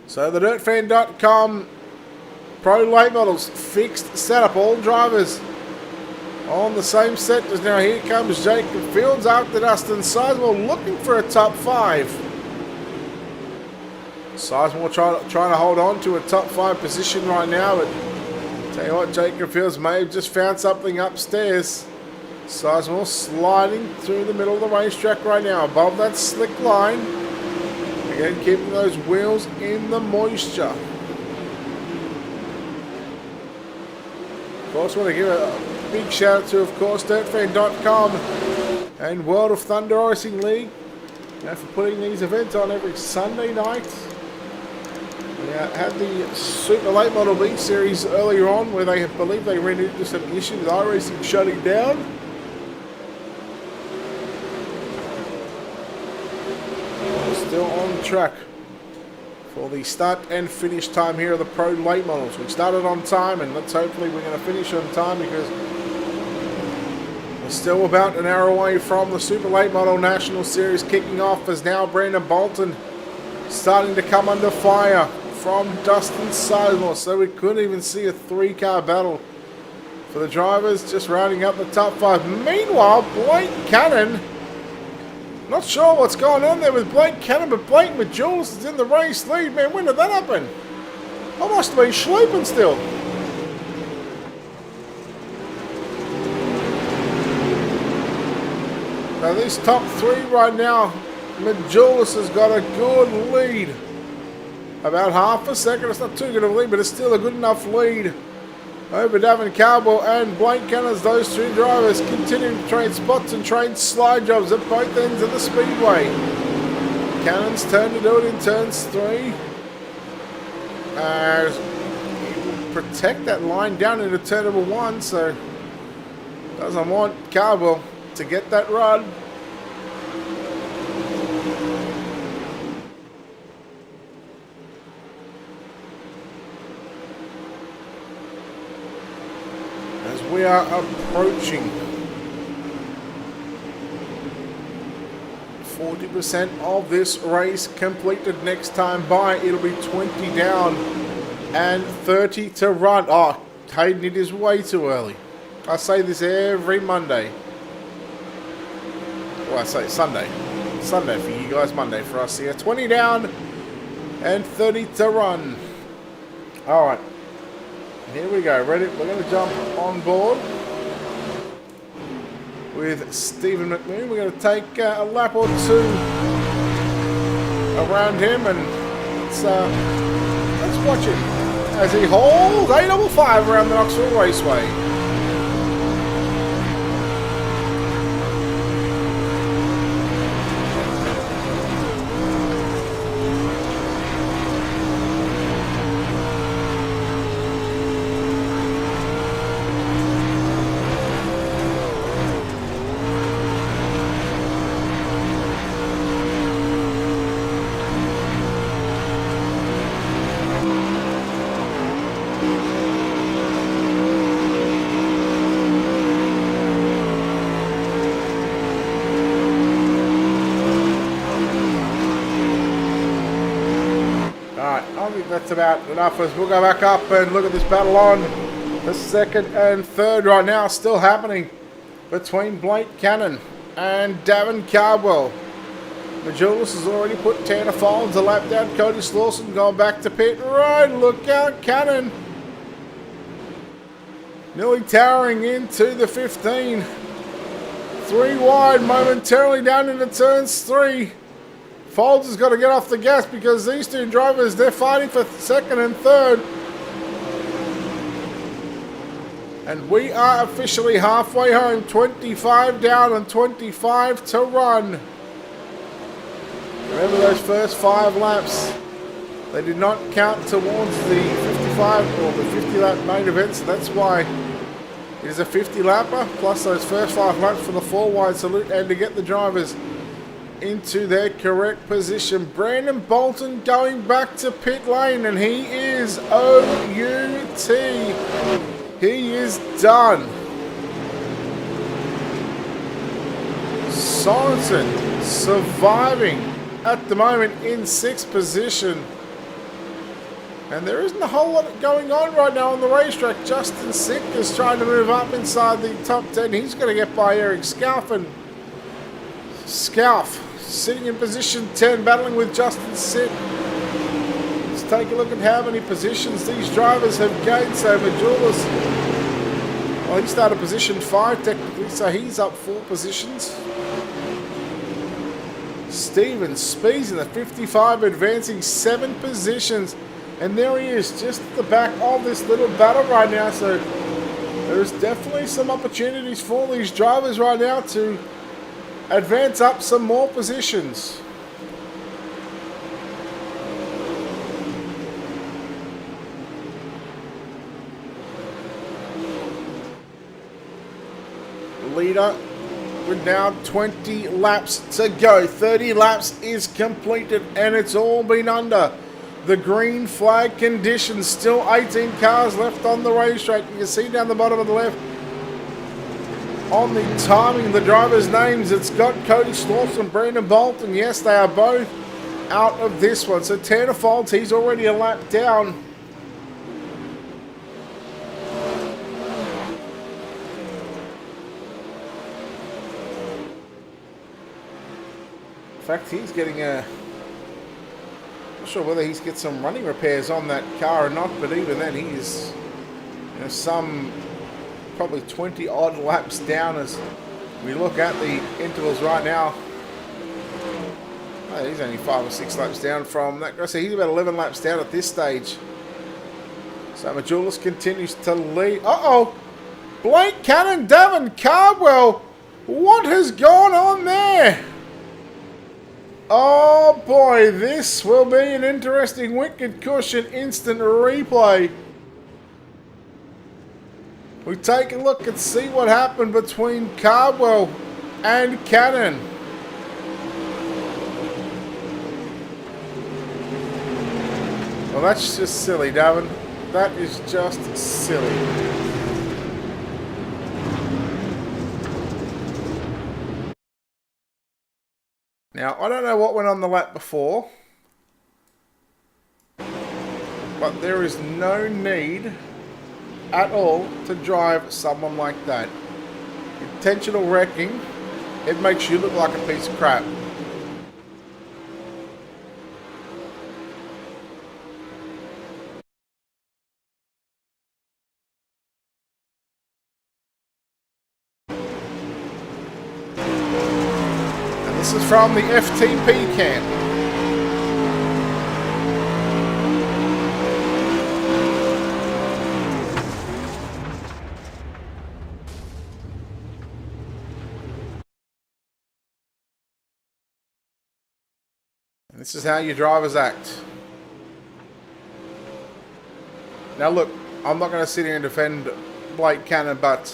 So the DirtFan.com Pro Late Models fixed setup. All drivers on the same set as now. Here comes Jacob Fields after Dustin Sizemore looking for a top 5. Sizemore trying to hold on to a top 5 position right now, but tell you what, Jacob Fields may have just found something upstairs. Sizemore sliding through the middle of the racetrack right now, above that slick line. Again, keeping those wheels in the moisture. Of course, I want to give a big shout out to, of course, DirtFan.com and World of Thunder Racing League for putting these events on every Sunday night. We had the Super Late Model B Series earlier on where they believe they ran into some issues with iRacing shutting down. Still on track for the start and finish time here of the Pro Late Models. We started on time and hopefully we're going to finish on time because we're still about an hour away from the Super Late Model National Series kicking off as now Brandon Bolton starting to come under fire from Dustin Sizemore. So we couldn't even see a 3-car battle for the drivers, just rounding up the top 5. Meanwhile, Blake Cannon, not sure what's going on there with Blake Cannon, but Blake Majulis is in the race lead. Man, when did that happen? I must have been sleeping still. Now these top 3 right now, Majulis has got a good lead. About half a second. It's not too good of a lead, but it's still a good enough lead over Davin Cardwell and Blake Cannon. Those 2 drivers continuing to trade spots and trade slide jobs at both ends of the speedway. Cannon's turn to do it in turns 3. He will protect that line down into turn number 1, so doesn't want Cardwell to get that run. We are approaching 40% of this race completed. Next time by, it'll be 20 down and 30 to run. Oh, Hayden, it is way too early. I say this every Monday. Well, I say Sunday. Sunday for you guys, Monday for us here. 20 down and 30 to run. Alright. Here we go. Ready? We're going to jump on board with Stephen McMoon. We're going to take a lap or two around him, and let's watch him as he holds 855 around the Knoxville Raceway. I think that's about enough as we'll go back up and look at this battle on the second and third right now, still happening between Blake Cannon and Davin Cardwell. Majulis has already put Tanner Folds a lap down. Cody Slawson going back to pit road. Look out, Cannon. Nearly towering into the 15. 3 wide, momentarily down into turns 3. Folds has got to get off the gas because these two drivers, they're fighting for second and third. And we are officially halfway home. 25 down and 25 to run. Remember those first 5 laps. They did not count towards the 55 or the 50 lap main event, so that's why it is a 50 lapper plus those first 5 laps for the 4 wide salute and to get the drivers into their correct position. Brandon Bolton going back to pit lane, and he is OUT. He is done. Sorensen surviving at the moment in 6th position. And there isn't a whole lot going on right now on the racetrack. Justin Sick is trying to move up inside the top 10. He's going to get by Eric Scalf, and Scalf sitting in position 10, battling with Justin Sick. Let's take a look at how many positions these drivers have gained. So Majulis, well, he started position 5 technically, so he's up 4 positions. Steven Spees in the 55, advancing 7 positions. And there he is, just at the back of this little battle right now. So there's definitely some opportunities for these drivers right now to advance up some more positions. Leader with now 20 laps to go. 30 laps is completed, and it's all been under the green flag conditions. Still 18 cars left on the racetrack. You can see down the bottom of the left on the timing, the drivers' names, it's got Cody Slaughter and Brandon Bolton. Yes, they are both out of this one. So Tanner Folds, he's already a lap down. In fact, he's getting a... not sure whether he's get some running repairs on that car or not, but even then he's, you know, some probably 20 odd laps down as we look at the intervals right now. Oh, he's only 5 or 6 laps down from that guy, so he's about 11 laps down at this stage. So Majulis continues to lead. Uh-oh! Blake Cannon, Davin Cardwell! What has gone on there? Oh boy, this will be an interesting wicked cushion instant replay. We take a look and see what happened between Cardwell and Cannon. Well, that's just silly, Davin. That is just silly. Now, I don't know what went on the lap before, but there is no need at all to drive someone like that. Intentional wrecking, it makes you look like a piece of crap. This is from the FTP camp. And this is how your drivers act. Now look, I'm not going to sit here and defend Blake Cannon, but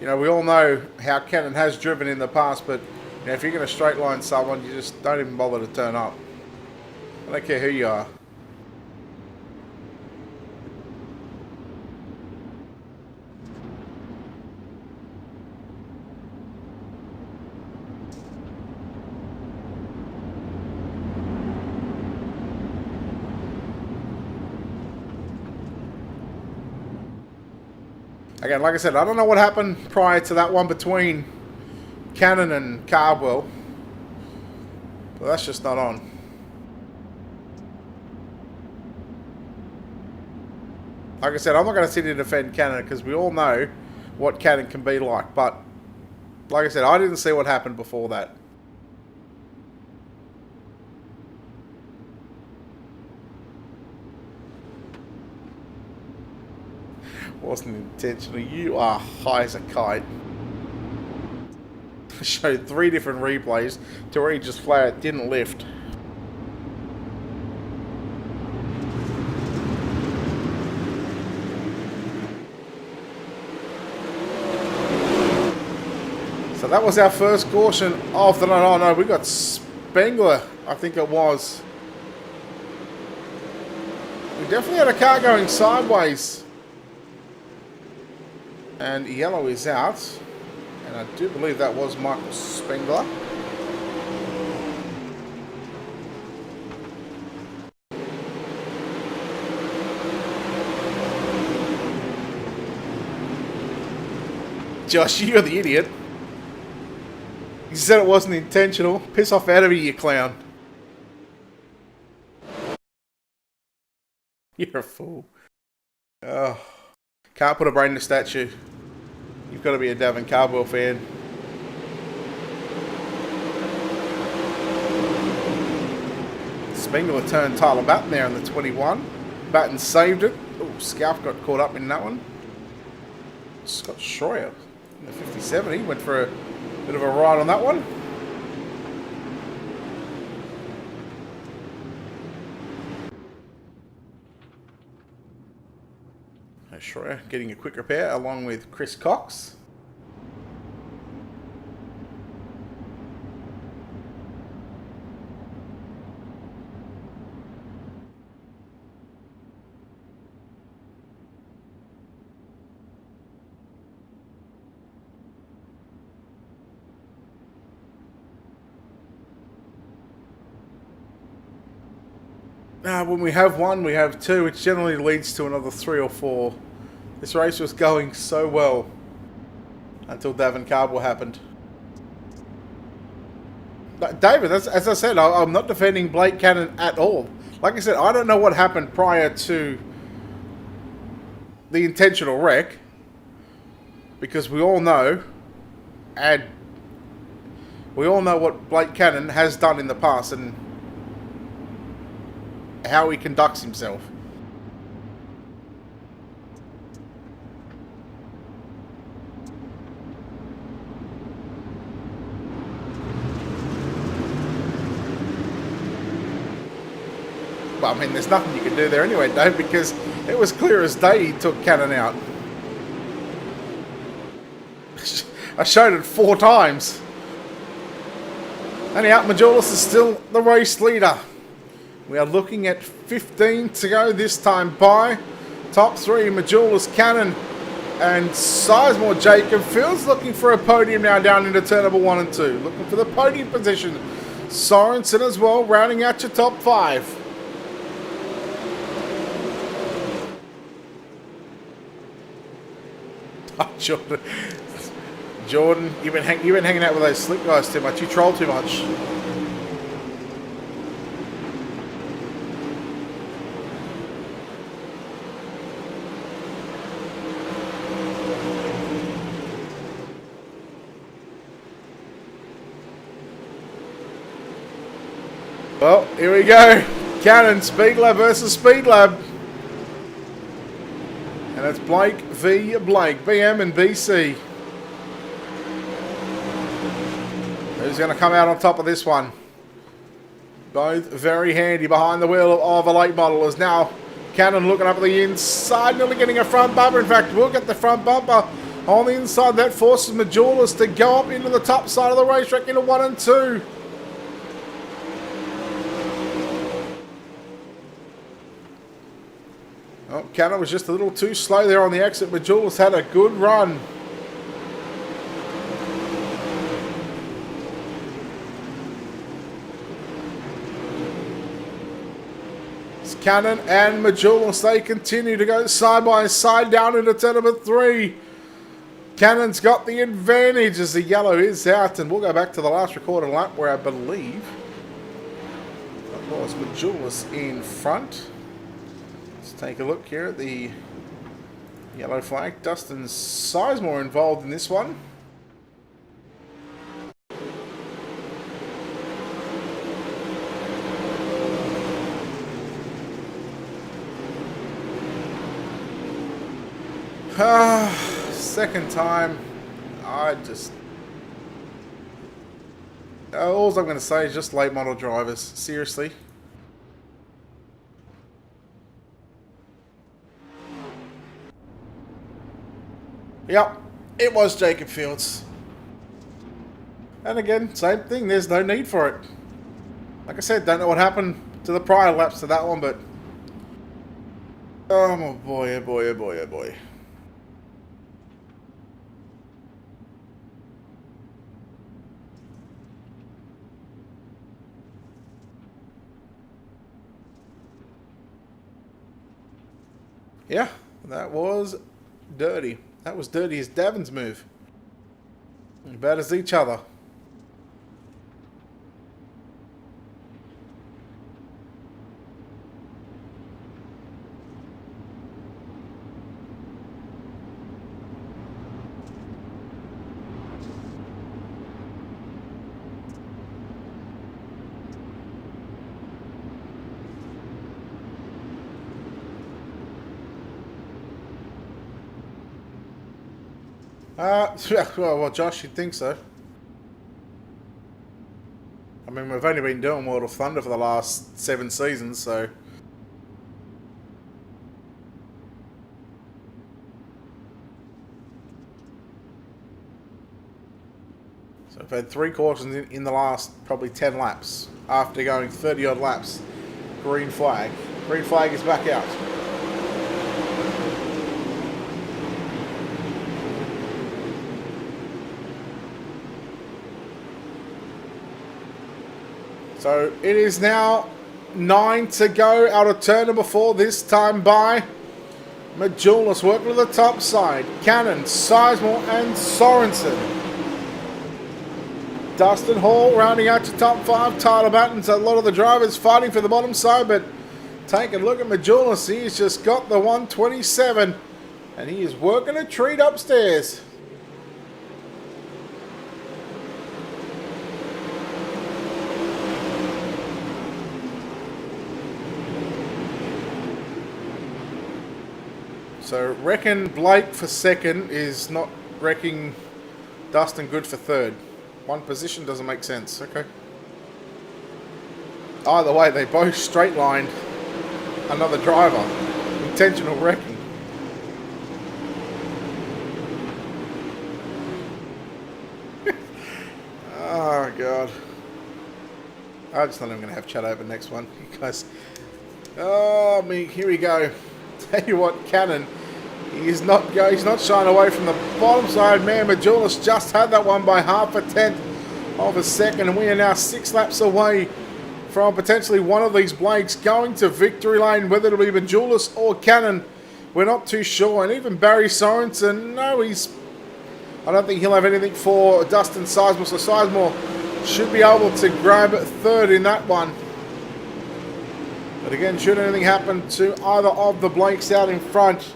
you know, we all know how Cannon has driven in the past, but you know, if you're going to straight line someone, you just don't even bother to turn up. I don't care who you are. Again, like I said, I don't know what happened prior to that one between Cannon and Cardwell. But that's just not on. Like I said, I'm not going to sit here and defend Cannon because we all know what Cannon can be like. But, like I said, I didn't see what happened before that. Wasn't intentional. You are high as a kite. I showed 3 different replays to where he just flat didn't lift. So that was our first caution of the night. Oh no, we got Spengler, I think it was. We definitely had a car going sideways. And yellow is out. And I do believe that was Michael Spengler. Josh, you're the idiot. You said it wasn't intentional. Piss off out of here, you clown. You're a fool. Oh. Can't put a brain in a statue. You've got to be a Davin Cardwell fan. Spengler turned Tyler Batten there in the 21. Batten saved it. Oh, Scalp got caught up in that one. Scott Schroyer in the 57. He went for a bit of a ride on that one. Schroyer getting a quick repair along with Chris Cox. When we have one, we have two, which generally leads to another 3 or 4. This race was going so well until Davin Cardwell happened. But David, as I said, I'm not defending Blake Cannon at all. Like I said, I don't know what happened prior to the intentional wreck, because we all know, and we all know what Blake Cannon has done in the past and how he conducts himself. Well, I mean, there's nothing you can do there anyway, Dave, because it was clear as day he took Cannon out. I showed it 4 times. Anyhow, Majulis is still the race leader. We are looking at 15 to go this time by. Top 3, Majulis, Cannon, and Sizemore. Jacob Fields looking for a podium now down into turn number 1 and 2. Looking for the podium position. Sorensen as well, rounding out your top 5. Oh, Jordan, you've been hanging out with those slick guys too much. You troll too much. Well, here we go. Cannon, Speed Lab versus Speed Lab. And it's Blake v. Blake, BM and BC. Who's going to come out on top of this one? Both very handy behind the wheel of a late model. Is now Cannon looking up at the inside, nearly getting a front bumper. In fact, we'll get the front bumper on the inside. That forces Majulis to go up into the top side of the racetrack into 1 and 2. Oh, Cannon was just a little too slow there on the exit. Majulis had a good run. Cannon and Majulis, they continue to go side by side down into turn number 3. Cannon's got the advantage as the yellow is out, and we'll go back to the last recorded lap where I believe that was Majulis in front. Let's take a look here at the yellow flag. Dustin Sizemore involved in this one. Second time, all I'm going to say is just late model drivers. Seriously. Yep, it was Jacob Fields. And again, same thing, there's no need for it. Like I said, don't know what happened to the prior laps to that one, but... oh boy, oh boy, oh boy, oh boy. Yeah, that was dirty. That was dirty as Davin's move. As bad as each other. Well, Josh, you'd think so. I mean, we've only been doing World of Thunder for the last 7 seasons, so... so we've had 3 cautions in the last probably 10 laps. After going 30 odd laps. Green flag. Green flag is back out. So it is now 9 to go out of turn number 4, this time by Majulis working to the top side. Cannon, Sizemore and Sorensen. Dustin Hall rounding out to top 5. Tyler Battens, a lot of the drivers fighting for the bottom side, but take a look at Majulis. He's just got the 127 and he is working a treat upstairs. So, reckon Blake for second is not wrecking Dustin good for third. One position doesn't make sense. Okay. Either way, they both straight lined another driver. Intentional wrecking. Oh, God. I'm just not even going to have chat over next one. You guys. Oh, me. Here we go. Tell you what, Cannon. He's not shying away from the bottom side. Man, Majulis just had that one by half a tenth of a second. And we are now 6 laps away from potentially one of these Blakes going to victory lane. Whether it'll be Majulis or Cannon, we're not too sure. And even Barry Sorensen, no, I don't think he'll have anything for Dustin Sizemore. So Sizemore should be able to grab third in that one. But again, should anything happen to either of the Blakes out in front,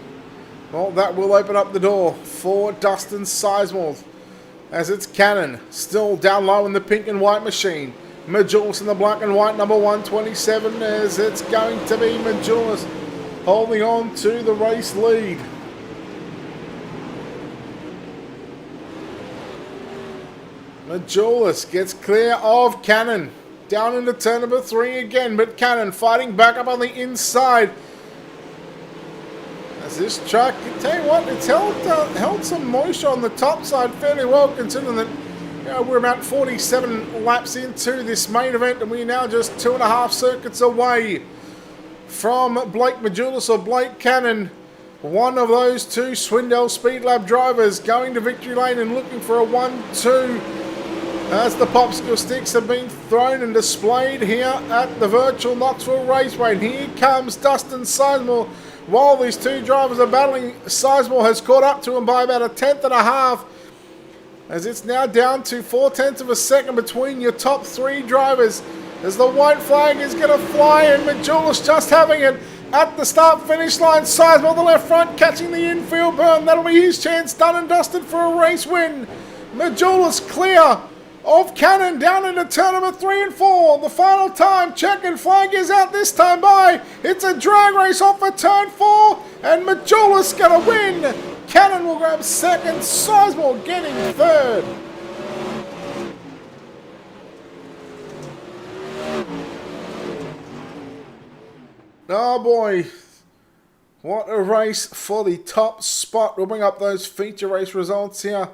well, that will open up the door for Dustin Sizemore. As it's Cannon, still down low in the pink and white machine. Majulis in the black and white, number 127, as it's going to be Majulis holding on to the race lead. Majulis gets clear of Cannon. Down into turn number 3 again, but Cannon fighting back up on the inside. As this track, I tell you what, it's held some moisture on the top side fairly well, considering that we're about 47 laps into this main event, and we're now just 2.5 circuits away from Blake Majulis or Blake Cannon. One of those two Swindell Speed Lab drivers going to victory lane and looking for a 1-2 as the popsicle sticks have been thrown and displayed here at the virtual Knoxville Raceway. And here comes Dustin Sizemore. While these two drivers are battling, Sizemore has caught up to him by about 1/10.5, as it's now down to 0.4 of a second between your top 3 drivers, as the white flag is going to fly, and Majulis just having it at the start-finish line. Sizemore the left front catching the infield burn. That'll be his chance, done and dusted for a race win. Majulis clear of Cannon down into turn number 3 and 4. The final time, checkered flag is out this time by. It's a drag race off for turn 4, and Majulis going to win. Cannon will grab second, Sizemore getting third. Oh boy, what a race for the top spot. We'll bring up those feature race results here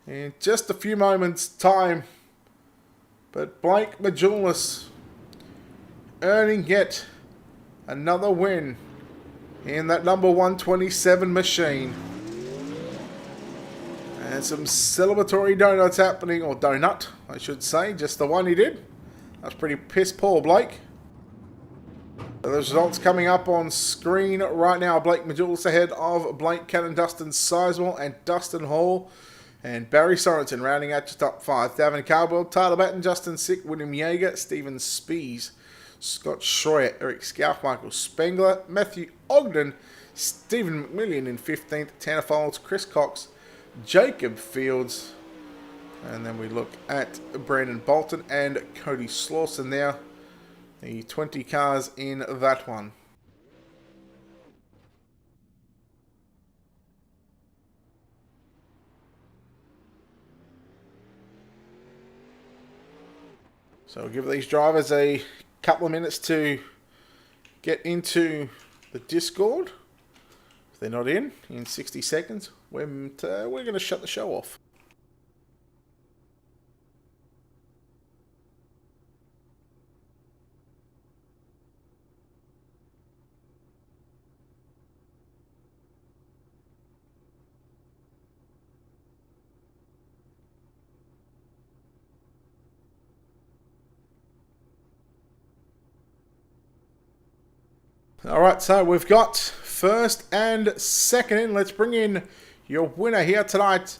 in just a few moments' time. But Blake Majulis earning yet another win in that number 127 machine. And some celebratory donuts happening, or donut, I should say, just the one he did. That's pretty piss poor, Blake. The results coming up on screen right now. Blake Majulis ahead of Blake Cannon, Dustin Sizemore, and Dustin Hall. And Barry Sorensen rounding out your top 5. Davin Caldwell, Tyler Batten, Justin Sick, William Yeager, Stephen Spees, Scott Schroyer, Eric Scalf, Michael Spengler, Matthew Ogden, Stephen McMillian in 15th, Tanner Folds, Chris Cox, Jacob Fields. And then we look at Brandon Bolton and Cody Slauson there. The 20 cars in that one. So we'll give these drivers a couple of minutes to get into the Discord. If they're not in 60 seconds, we're going to shut the show off. Alright, so we've got first and second in. Let's bring in your winner here tonight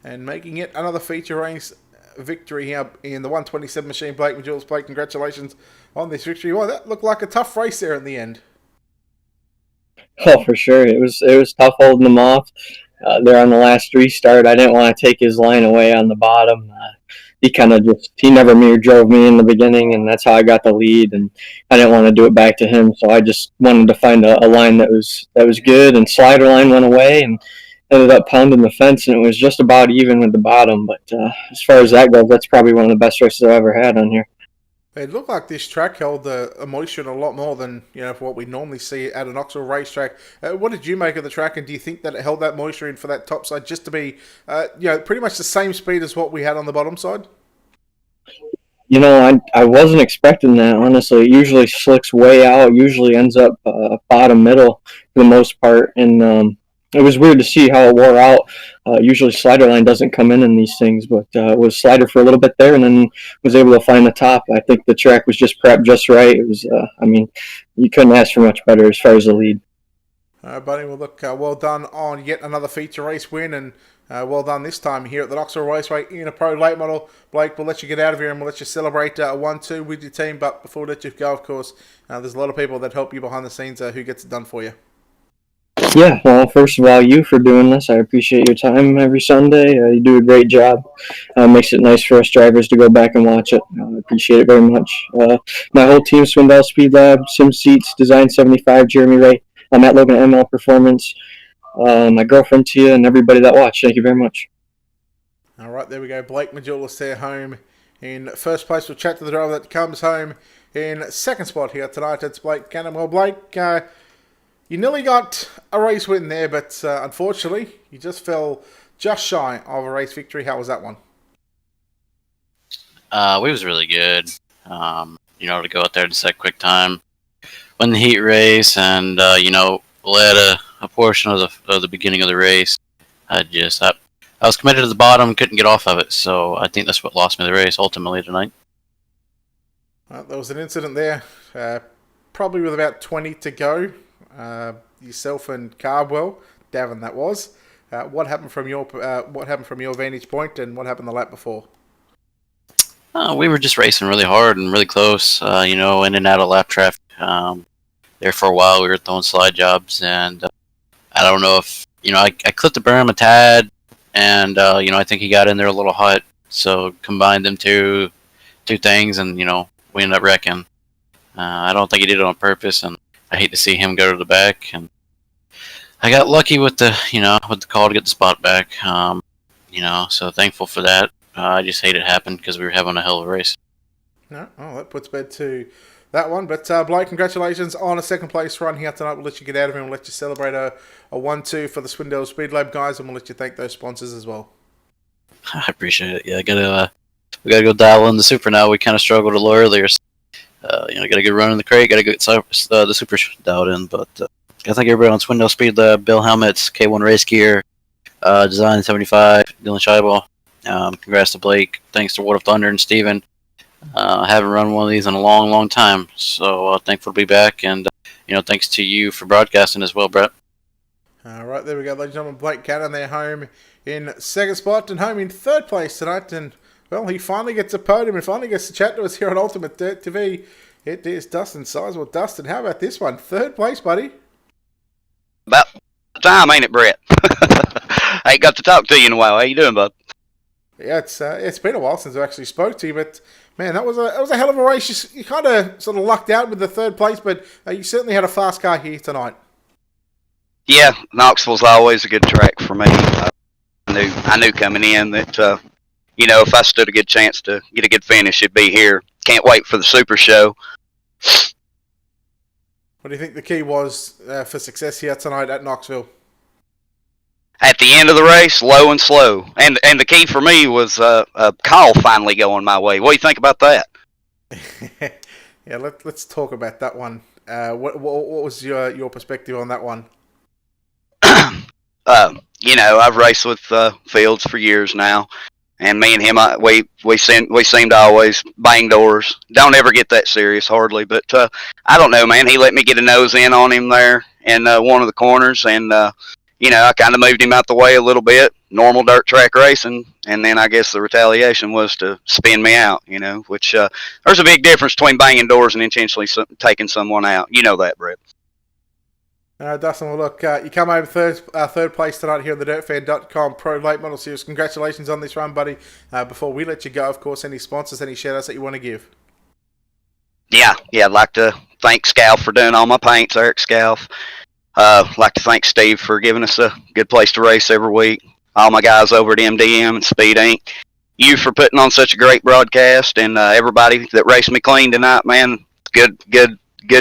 and making it another feature race victory here in the 127 machine. Blake Majulis. Blake, congratulations on this victory. Well, that looked like a tough race there in the end. Oh, for sure. It was tough holding them off. There on the last restart, I didn't want to take his line away on the bottom. He never mirror drove me in the beginning, and that's how I got the lead, and I didn't want to do it back to him, so I just wanted to find a line that was good, and slider line went away and ended up pounding the fence, and it was just about even with the bottom. But as far as that goes, that's probably one of the best races I've ever had on here. It looked like this track held the moisture a lot more than for what we normally see at an Knoxville racetrack. What did you make of the track, and do you think that it held that moisture in for that top side just to be, pretty much the same speed as what we had on the bottom side? I wasn't expecting that, honestly. It usually slicks way out, usually ends up bottom middle for the most part, and it was weird to see how it wore out. Usually slider line doesn't come in these things, but it was slider for a little bit there and then was able to find the top. I think the track was just prepped just right. It was, you couldn't ask for much better as far as the lead. All right, buddy. Well, look, well done on yet another feature race win, and well done this time here at the Knoxville Raceway in a pro late model. Blake, we'll let you get out of here and we'll let you celebrate 1-2 with your team, but before we let you go, of course, there's a lot of people that help you behind the scenes who gets it done for you. Yeah, well, first of all, you for doing this. I appreciate your time every Sunday. You do a great job. Makes it nice for us drivers to go back and watch it. I appreciate it very much. My whole team, Swindell Speed Lab, Sim Seats, Design 75, Jeremy Ray. I'm at Logan ML Performance. My girlfriend Tia, and everybody that watched. Thank you very much. All right, there we go. Blake Majulis there home in first place. We'll chat to the driver that comes home in second spot here tonight. It's Blake Cannon. Well, Blake, you nearly got a race win there, but unfortunately, you just fell just shy of a race victory. How was that one? We was really good. To go out there to set quick time, win the heat race, and led a portion of the beginning of the race. I was committed to the bottom, couldn't get off of it, so I think that's what lost me the race ultimately tonight. There was an incident there, probably with about 20 to go. Yourself and Cardwell, Davin, that was. What happened from your vantage point, and what happened the lap before? We were just racing really hard and really close. In and out of lap traffic. There for a while, we were throwing slide jobs, and I don't know if I clipped the berm a tad, and I think he got in there a little hot. So combined them two things, and we ended up wrecking. I don't think he did it on purpose, and I hate to see him go to the back. And I got lucky with the call to get the spot back. So thankful for that. I just hate it happened because we were having a hell of a race. No, that puts bed to that one. But Blake, congratulations on a second place run here tonight. We'll let you get out of here and we'll let you celebrate a 1-2 for the Swindell Speed Lab guys, and we'll let you thank those sponsors as well. I appreciate it. Yeah, we gotta go dial in the super now. We kind of struggled a little earlier. So, got a good run in the crate. Got to get the super dialed in. But I thank everybody on Swindell Speed Lab, Bill Helmets, K1 Race Gear, Design 75, Dylan Scheibel. Congrats to Blake. Thanks to World of Thunder and Steven. I haven't run one of these in a long, long time. So thankful to be back. And, thanks to you for broadcasting as well, Brett. All right, there we go, ladies and gentlemen. Blake Cannon there home in second spot and home in third place tonight. And, well, he finally gets a podium and finally gets to chat to us here on Ultimate Dirt TV. It is Dustin Sizewell. Dustin, how about this one? Third place, buddy. About time, ain't it, Brett? I ain't got to talk to you in a while. How you doing, bud? Yeah, it's been a while since I actually spoke to you, but man, that was a hell of a race. You kind of sort of lucked out with the third place, but you certainly had a fast car here tonight. Yeah, Knoxville's always a good track for me. I knew coming in that if I stood a good chance to get a good finish, it'd be here. Can't wait for the Super Show. What do you think the key was for success here tonight at Knoxville? At the end of the race, low and slow. And the key for me was a call finally going my way. What do you think about that? Yeah, let's talk about that one. What was your perspective on that one? I've raced with Fields for years now. And me and him, we seem to always bang doors. Don't ever get that serious, hardly. But I don't know, man. He let me get a nose in on him there in one of the corners. And I kind of moved him out the way a little bit, normal dirt track racing, and then I guess the retaliation was to spin me out, which there's a big difference between banging doors and intentionally taking someone out. You know that, Brett. Dustin, well, look, you come over third place tonight here at the DirtFan.com Pro Late Model Series. Congratulations on this run, buddy. Before we let you go, of course, any sponsors, any shout-outs that you want to give? Yeah, I'd like to thank Scalf for doing all my paints, Eric Scalf. Like to thank Steve for giving us a good place to race every week. All my guys over at MDM and Speed Inc. You for putting on such a great broadcast, and everybody that raced me clean tonight, man. Good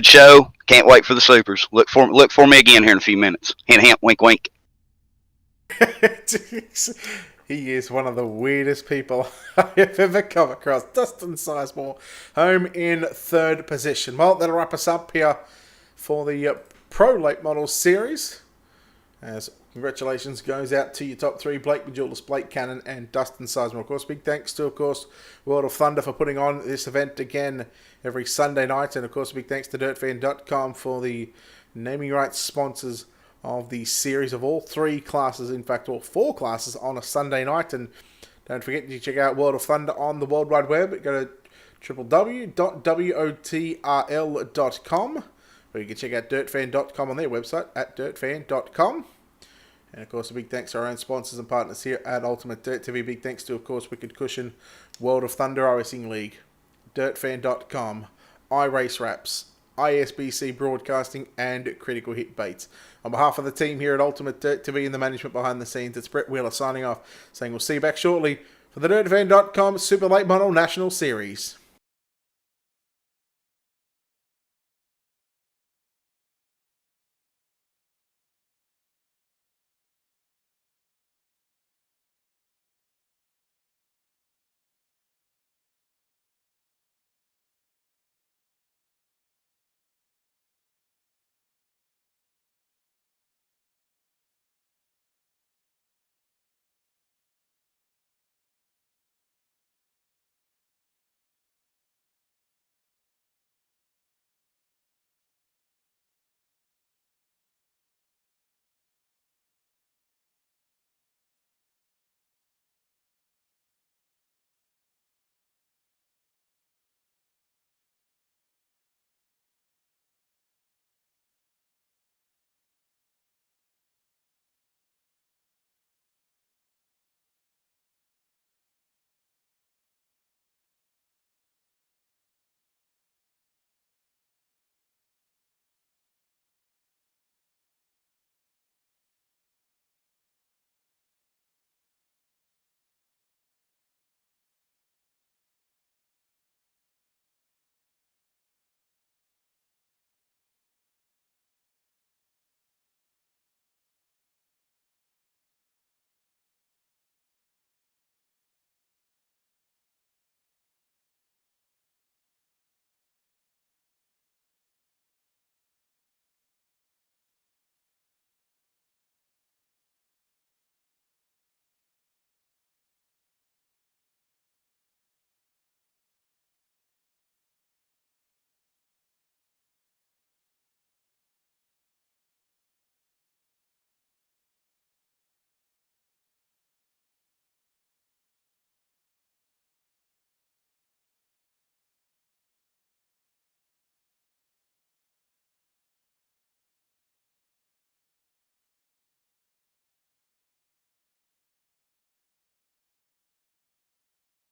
show. Can't wait for the supers. Look for me again here in a few minutes. Hint, hint, wink, wink. He is one of the weirdest people I have ever come across. Dustin Sizemore, home in third position. Well, that'll wrap us up here for the Pro Late Model Series. As congratulations goes out to your top three, Blake Majulis, Blake Cannon, and Dustin Sizemore. Of course, big thanks to, World of Thunder for putting on this event again every Sunday night. And, of course, big thanks to DirtFan.com for the naming rights sponsors of the series of all three classes, in fact, all four classes on a Sunday night. And don't forget to check out World of Thunder on the World Wide Web. Go to www.wotrl.com or you can check out dirtfan.com on their website at dirtfan.com. And of course, a big thanks to our own sponsors and partners here at Ultimate Dirt TV. Big thanks to, of course, Wicked Cushion, World of Thunder iRacing League, dirtfan.com, iRace Wraps, ISBC Broadcasting, and Critical Hit Baits. On behalf of the team here at Ultimate Dirt TV and the management behind the scenes, it's Brett Wheeler signing off, saying we'll see you back shortly for the dirtfan.com Super Late Model National Series.